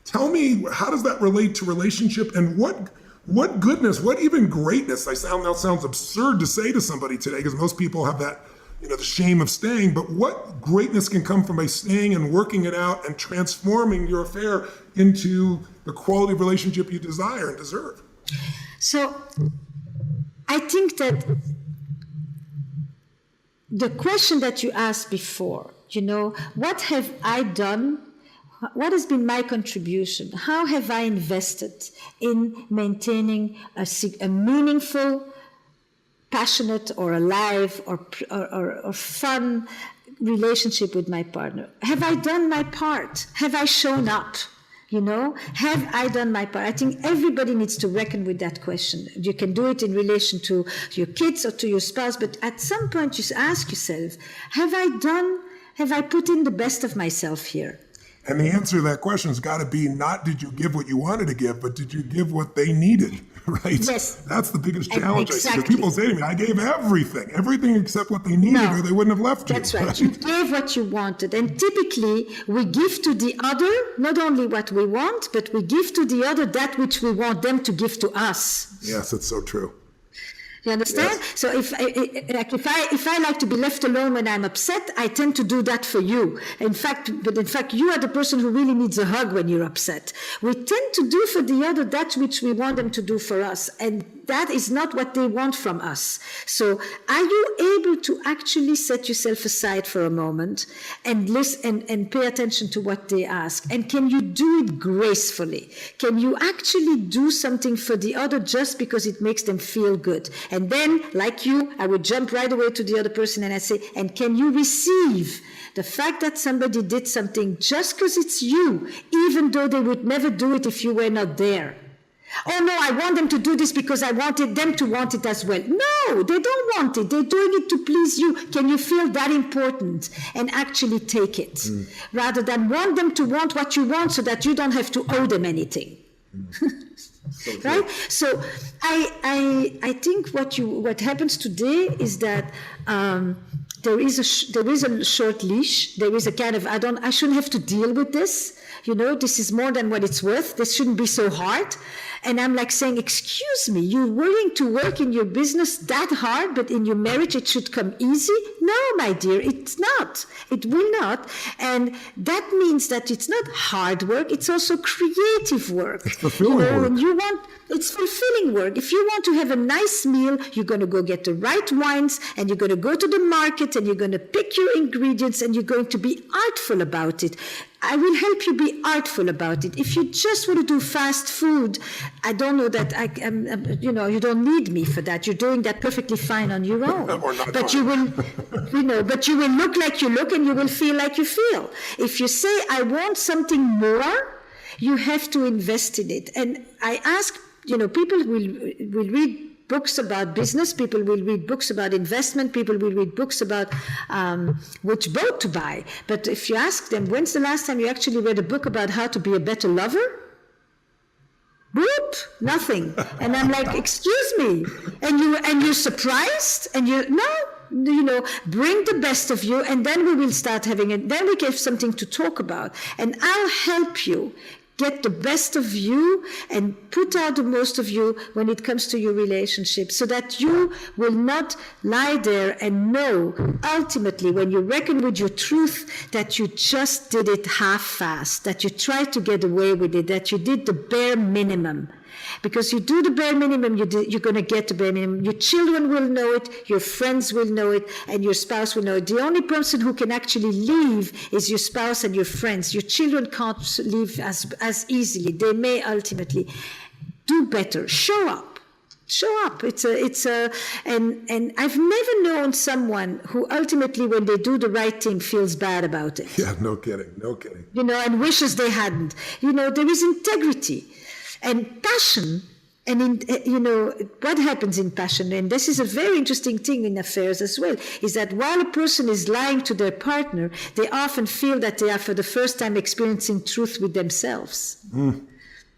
Tell me, how does that relate to relationship, and what goodness, what even greatness? That sounds absurd to say to somebody today, because most people have that, the shame of staying, but what greatness can come from by staying and working it out and transforming your affair into the quality of relationship you desire and deserve? So I think that the question that you asked before, what have I done? What has been my contribution? How have I invested in maintaining a meaningful, passionate or alive or fun relationship with my partner? Have I done my part? Have I shown up? Have I done my part? I think everybody needs to reckon with that question. You can do it in relation to your kids or to your spouse, but at some point you ask yourself, have I put in the best of myself here? And the answer to that question has got to be not did you give what you wanted to give, but did you give what they needed, right? Yes. That's the biggest challenge. Exactly. Because people say to me, I gave everything except what they needed, or they wouldn't have left you. That's right. You gave what you wanted. And typically, we give to the other not only what we want, but we give to the other that which we want them to give to us. Yes, it's so true. You understand? Yes. So if I like to be left alone when I'm upset, I tend to do that for you. In fact, you are the person who really needs a hug when you're upset. We tend to do for the other that which we want them to do for us, and that is not what they want from us. So are you able to actually set yourself aside for a moment and listen and pay attention to what they ask? And can you do it gracefully? Can you actually do something for the other just because it makes them feel good? And then, like you, I would jump right away to the other person and I say, and can you receive the fact that somebody did something just because it's you, even though they would never do it if you were not there? Oh no, I want them to do this because I wanted them to want it as well. No, they don't want it. They're doing it to please you. Can you feel that important and actually take it? Rather than want them to want what you want so that you don't have to owe them anything. So right? So I think what happens today is that there is a short leash. There is a kind of, I shouldn't have to deal with this. This is more than what it's worth. This shouldn't be so hard. And I'm like saying, excuse me, you're willing to work in your business that hard, but in your marriage it should come easy? No, my dear, it's not. It will not. And that means that it's not hard work, it's also creative work. It's fulfilling work. It's fulfilling work. If you want to have a nice meal, you're going to go get the right wines, and you're going to go to the market, and you're going to pick your ingredients, and you're going to be artful about it. I will help you be artful about it. If you just want to do fast food, I don't know that you don't need me for that. You're doing that perfectly fine on your own. But you will, but you will look like you look, and you will feel like you feel. If you say, I want something more, you have to invest in it. And I ask, people will read books about business, people will read books about investment, people will read books about which boat to buy. But if you ask them, when's the last time you actually read a book about how to be a better lover? Whoop, nothing. And I'm like, excuse me. And you're surprised? And bring the best of you, and then we will start having it. Then we have something to talk about. And I'll help you get the best of you and put out the most of you when it comes to your relationship, so that you will not lie there and know ultimately, when you reckon with your truth, that you just did it half-assed, that you tried to get away with it, that you did the bare minimum. Because you do the bare minimum, you're going to get the bare minimum. Your children will know it, your friends will know it, and your spouse will know it. The only person who can actually leave is your spouse and your friends. Your children can't leave as easily. They may ultimately. Do better. Show up. Show up. And I've never known someone who ultimately, when they do the right thing, feels bad about it. Yeah, no kidding. And wishes they hadn't. There is integrity. And passion, and what happens in passion, and this is a very interesting thing in affairs as well, is that while a person is lying to their partner, they often feel that they are for the first time experiencing truth with themselves.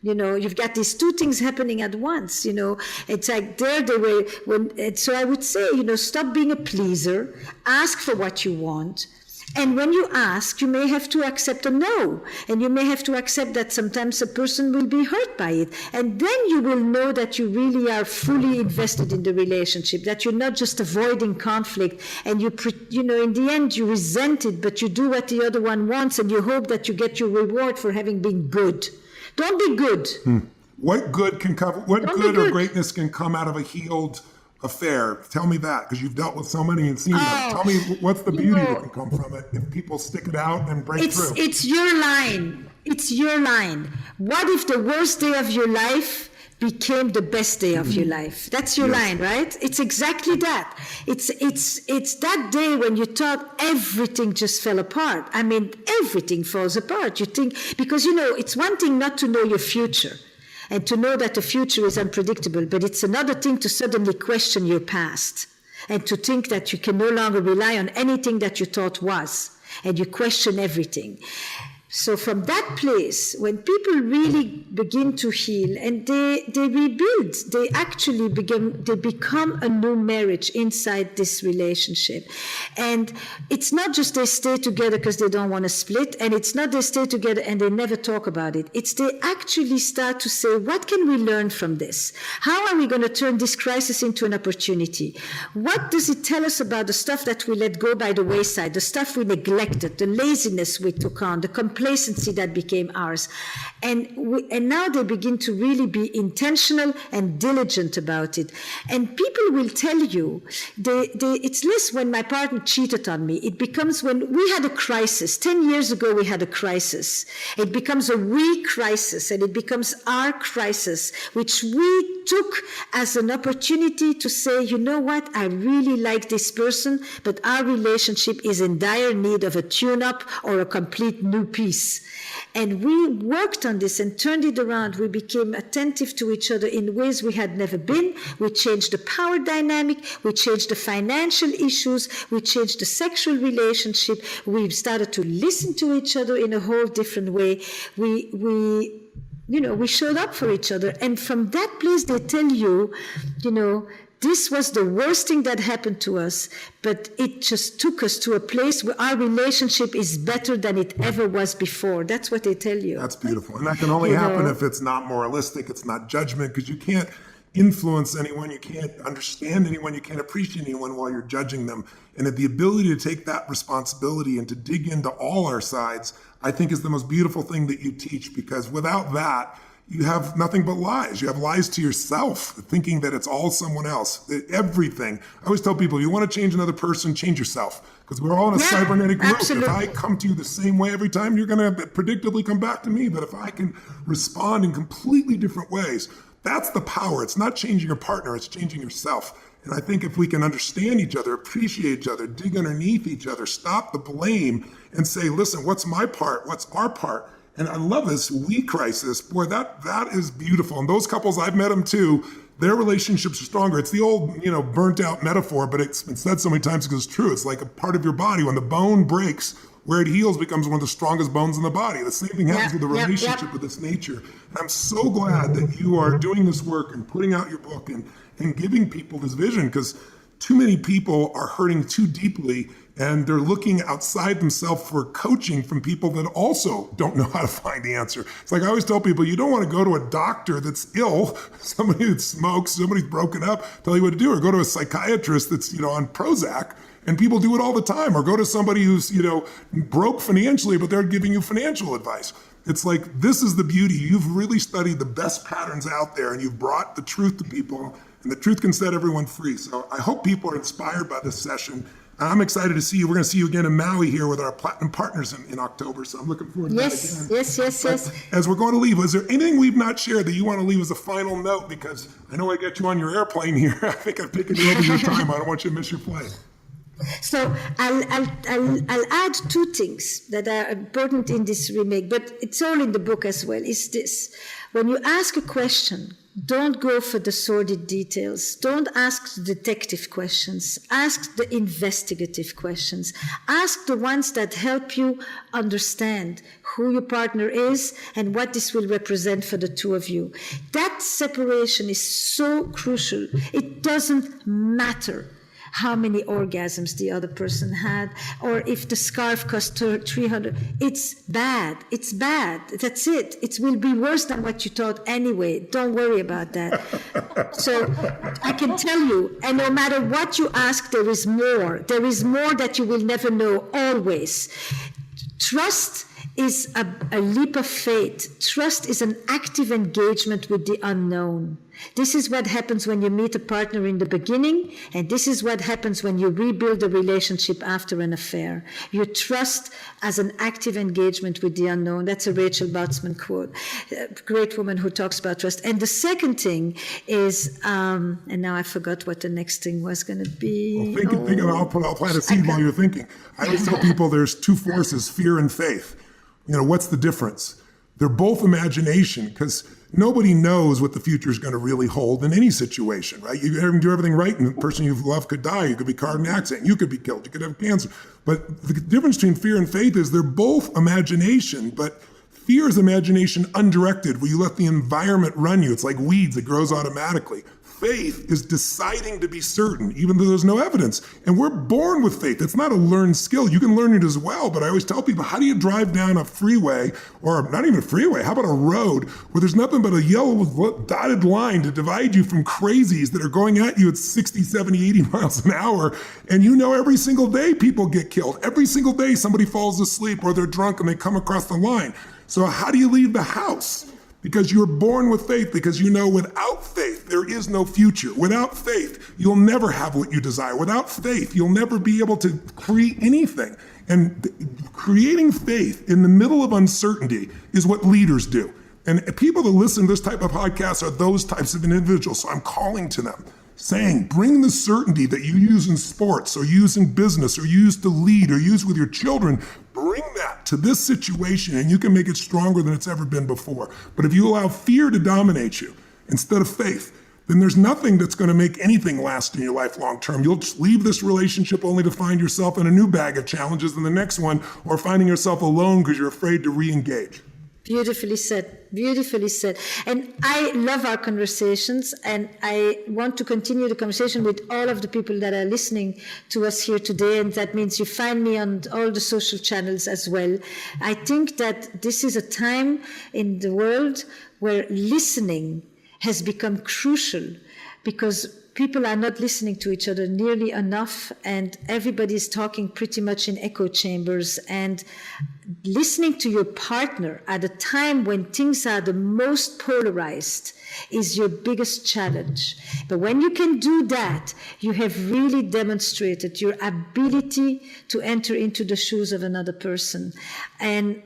You've got these two things happening at once. It's like there they were. So I would say, stop being a pleaser, ask for what you want. And when you ask, you may have to accept a no. And you may have to accept that sometimes a person will be hurt by it. And then you will know that you really are fully invested in the relationship, that you're not just avoiding conflict. And in the end, you resent it, but you do what the other one wants, and you hope that you get your reward for having been good. Don't be good. What good or greatness can come out of a healed affair? Tell me that, because you've dealt with so many and seen them. Tell me what's the beauty that can come from it if people stick it out and break through. It's your line. It's your line. What if the worst day of your life became the best day of your life? That's your line, right? It's exactly that. It's that day when you thought everything just fell apart. I mean, everything falls apart. You think, because it's one thing not to know your future, and to know that the future is unpredictable, but it's another thing to suddenly question your past, and to think that you can no longer rely on anything that you thought was, and you question everything. So from that place, when people really begin to heal and they rebuild, they actually become a new marriage inside this relationship. And it's not just they stay together because they don't want to split, and it's not they stay together and they never talk about it. It's they actually start to say, what can we learn from this? How are we going to turn this crisis into an opportunity? What does it tell us about the stuff that we let go by the wayside, the stuff we neglected, the laziness we took on, the complacency that became ours? And now they begin to really be intentional and diligent about it. And people will tell you, it's less when my partner cheated on me. It becomes when we had a crisis. 10 years ago, we had a crisis. It becomes a we crisis, and it becomes our crisis, which we took as an opportunity to say, you know what, I really like this person, but our relationship is in dire need of a tune-up or a complete new piece. And we worked on this and turned it around. We became attentive to each other in ways we had never been. We changed the power dynamic. We changed the financial issues. We changed the sexual relationship. We started to listen to each other in a whole different way. We showed up for each other. And from that place, they tell you, This was the worst thing that happened to us, but it just took us to a place where our relationship is better than it ever was before. That's what they tell you. That's beautiful. And that can only happen if it's not moralistic, it's not judgment, because you can't influence anyone, you can't understand anyone, you can't appreciate anyone while you're judging them. And the ability to take that responsibility and to dig into all our sides, I think is the most beautiful thing that you teach, because without that, you have nothing but lies. You have lies to yourself, thinking that it's all someone else, everything. I always tell people, if you want to change another person, change yourself, because we're all in a cybernetic group. Absolutely. If I come to you the same way every time, you're going to predictably come back to me. But if I can respond in completely different ways, that's the power. It's not changing your partner, it's changing yourself. And I think if we can understand each other, appreciate each other, dig underneath each other, stop the blame and say, listen, what's my part? What's our part? And I love this we crisis. Boy, that is beautiful. And those couples, I've met them too, their relationships are stronger. It's the old, burnt out metaphor, but it's been said so many times because it's true. It's like a part of your body. When the bone breaks, where it heals becomes one of the strongest bones in the body. The same thing happens with the relationship with this nature. And I'm so glad that you are doing this work and putting out your book and giving people this vision, because too many people are hurting too deeply and they're looking outside themselves for coaching from people that also don't know how to find the answer. It's like I always tell people, you don't want to go to a doctor that's ill, somebody that smokes, somebody's broken up, tell you what to do, or go to a psychiatrist that's, on Prozac. And people do it all the time, or go to somebody who's, broke financially, but they're giving you financial advice. It's like, this is the beauty. You've really studied the best patterns out there and you've brought the truth to people, and the truth can set everyone free. So I hope people are inspired by this session. I'm excited to see you. We're going to see you again in Maui here with our platinum partners in October. So I'm looking forward to that again. Yes. As we're going to leave, is there anything we've not shared that you want to leave as a final note? Because I know I got you on your airplane here. I think I've taken you over your time. I don't want you to miss your flight. So I'll add two things that are important in this remake, but it's all in the book as well, is this. When you ask a question, don't go for the sordid details. Don't ask the detective questions. Ask the investigative questions. Ask the ones that help you understand who your partner is and what this will represent for the two of you. That separation is so crucial. It doesn't matter how many orgasms the other person had, or if the scarf cost 300. It's bad. That's it. It will be worse than what you thought anyway. Don't worry about that. So I can tell you, and no matter what you ask, there is more. There is more that you will never know, always. Trust is a leap of faith. Trust is an active engagement with the unknown. This is what happens when you meet a partner in the beginning, and this is what happens when you rebuild a relationship after an affair. You trust as an active engagement with the unknown. That's a Rachel Botsman quote, a great woman who talks about trust. And the second thing is, and now I forgot what the next thing was going to be. Well, think of it. I'll plant a seed while you're thinking. I always tell people there's two forces, fear and faith. What's the difference? They're both imagination, because nobody knows what the future is going to really hold in any situation, right? You do everything right, and the person you love could die. You could be caught in an accident. You could be killed. You could have cancer. But the difference between fear and faith is they're both imagination, but fear is imagination undirected, where you let the environment run you. It's like weeds. It grows automatically. Faith is deciding to be certain, even though there's no evidence. And we're born with faith. It's not a learned skill. You can learn it as well. But I always tell people, how do you drive down a freeway, or not even a freeway, how about a road where there's nothing but a yellow dotted line to divide you from crazies that are going at you at 60, 70, 80 miles an hour. And every single day people get killed. Every single day somebody falls asleep or they're drunk and they come across the line. So how do you leave the house? Because you're born with faith, because without faith, there is no future. Without faith, you'll never have what you desire. Without faith, you'll never be able to create anything. And creating faith in the middle of uncertainty is what leaders do. And people that listen to this type of podcast are those types of individuals. So I'm calling to them, saying, bring the certainty that you use in sports, or use in business, or use to lead, or use with your children. Bring that to this situation, and you can make it stronger than it's ever been before. But if you allow fear to dominate you instead of faith, then there's nothing that's going to make anything last in your life long term. You'll just leave this relationship only to find yourself in a new bag of challenges in the next one, or finding yourself alone because you're afraid to re-engage. Beautifully said. Beautifully said. And I love our conversations, and I want to continue the conversation with all of the people that are listening to us here today. And that means you find me on all the social channels as well. I think that this is a time in the world where listening has become crucial, because people are not listening to each other nearly enough, and everybody is talking pretty much in echo chambers. And listening to your partner at a time when things are the most polarized is your biggest challenge. But when you can do that, you have really demonstrated your ability to enter into the shoes of another person. And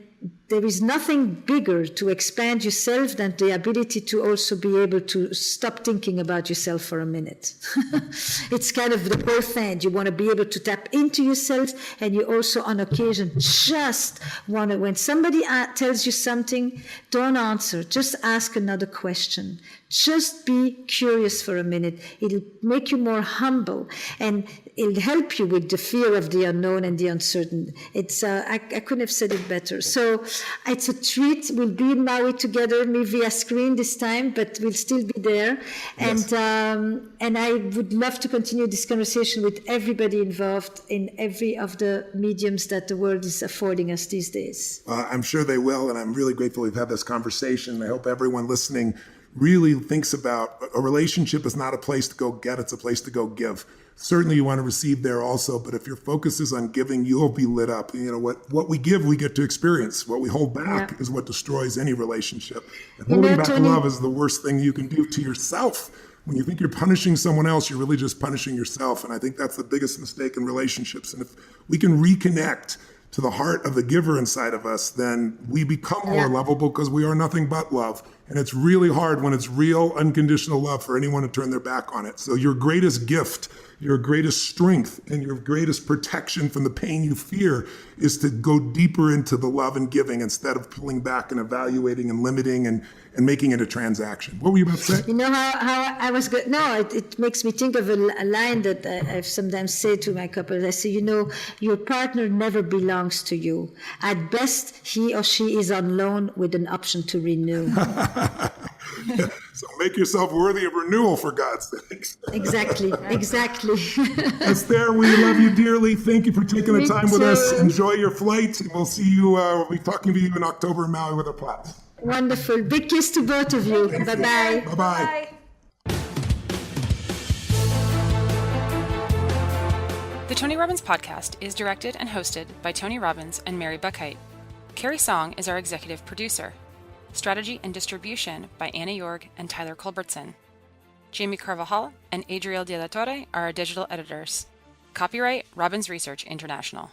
there is nothing bigger to expand yourself than the ability to also be able to stop thinking about yourself for a minute. It's kind of the both end. You want to be able to tap into yourself, and you also on occasion just want to, when somebody tells you something, don't answer, just ask another question. Just be curious for a minute. It'll make you more humble, and it'll help you with the fear of the unknown and the uncertain. It's I couldn't have said it better. So it's a treat. We'll be in Maui together, maybe via screen this time, but we'll still be there. Yes. And I would love to continue this conversation with everybody involved in every of the mediums that the world is affording us these days. I'm sure they will, and I'm really grateful we've had this conversation. I hope everyone listening really thinks about a relationship is not a place to go get, it's a place to go give. Certainly you want to receive there also, but if your focus is on giving, you'll be lit up. You know, what we give, we get to experience. What we hold back is what destroys any relationship. And holding back Tony, love is the worst thing you can do to yourself. When you think you're punishing someone else, you're really just punishing yourself. And I think that's the biggest mistake in relationships. And if we can reconnect to the heart of the giver inside of us, then we become more lovable, because we are nothing but love. And it's really hard when it's real, unconditional love for anyone to turn their back on it. So your greatest gift, your greatest strength, and your greatest protection from the pain you fear is to go deeper into the love and giving instead of pulling back and evaluating and limiting and making it a transaction. What were you about to say? You know how I was good? No, it makes me think of a line that I sometimes say to my couple. I say, you know, your partner never belongs to you. At best, he or she is on loan with an option to renew. So make yourself worthy of renewal, for God's sakes. Exactly. Esther, we love you dearly. Thank you for taking the time with us. Enjoy your flight. We'll see you. We'll be talking to you in October in Maui with our plats. Wonderful. Big kiss to both of you. Bye-bye. Bye-bye. The Tony Robbins podcast is directed and hosted by Tony Robbins and Mary Buckheit. Carrie Song is our executive producer. Strategy and distribution by Anna Jorg and Tyler Culbertson. Jamie Carvajal and Adriel De La Torre are our digital editors. Copyright Robbins Research International.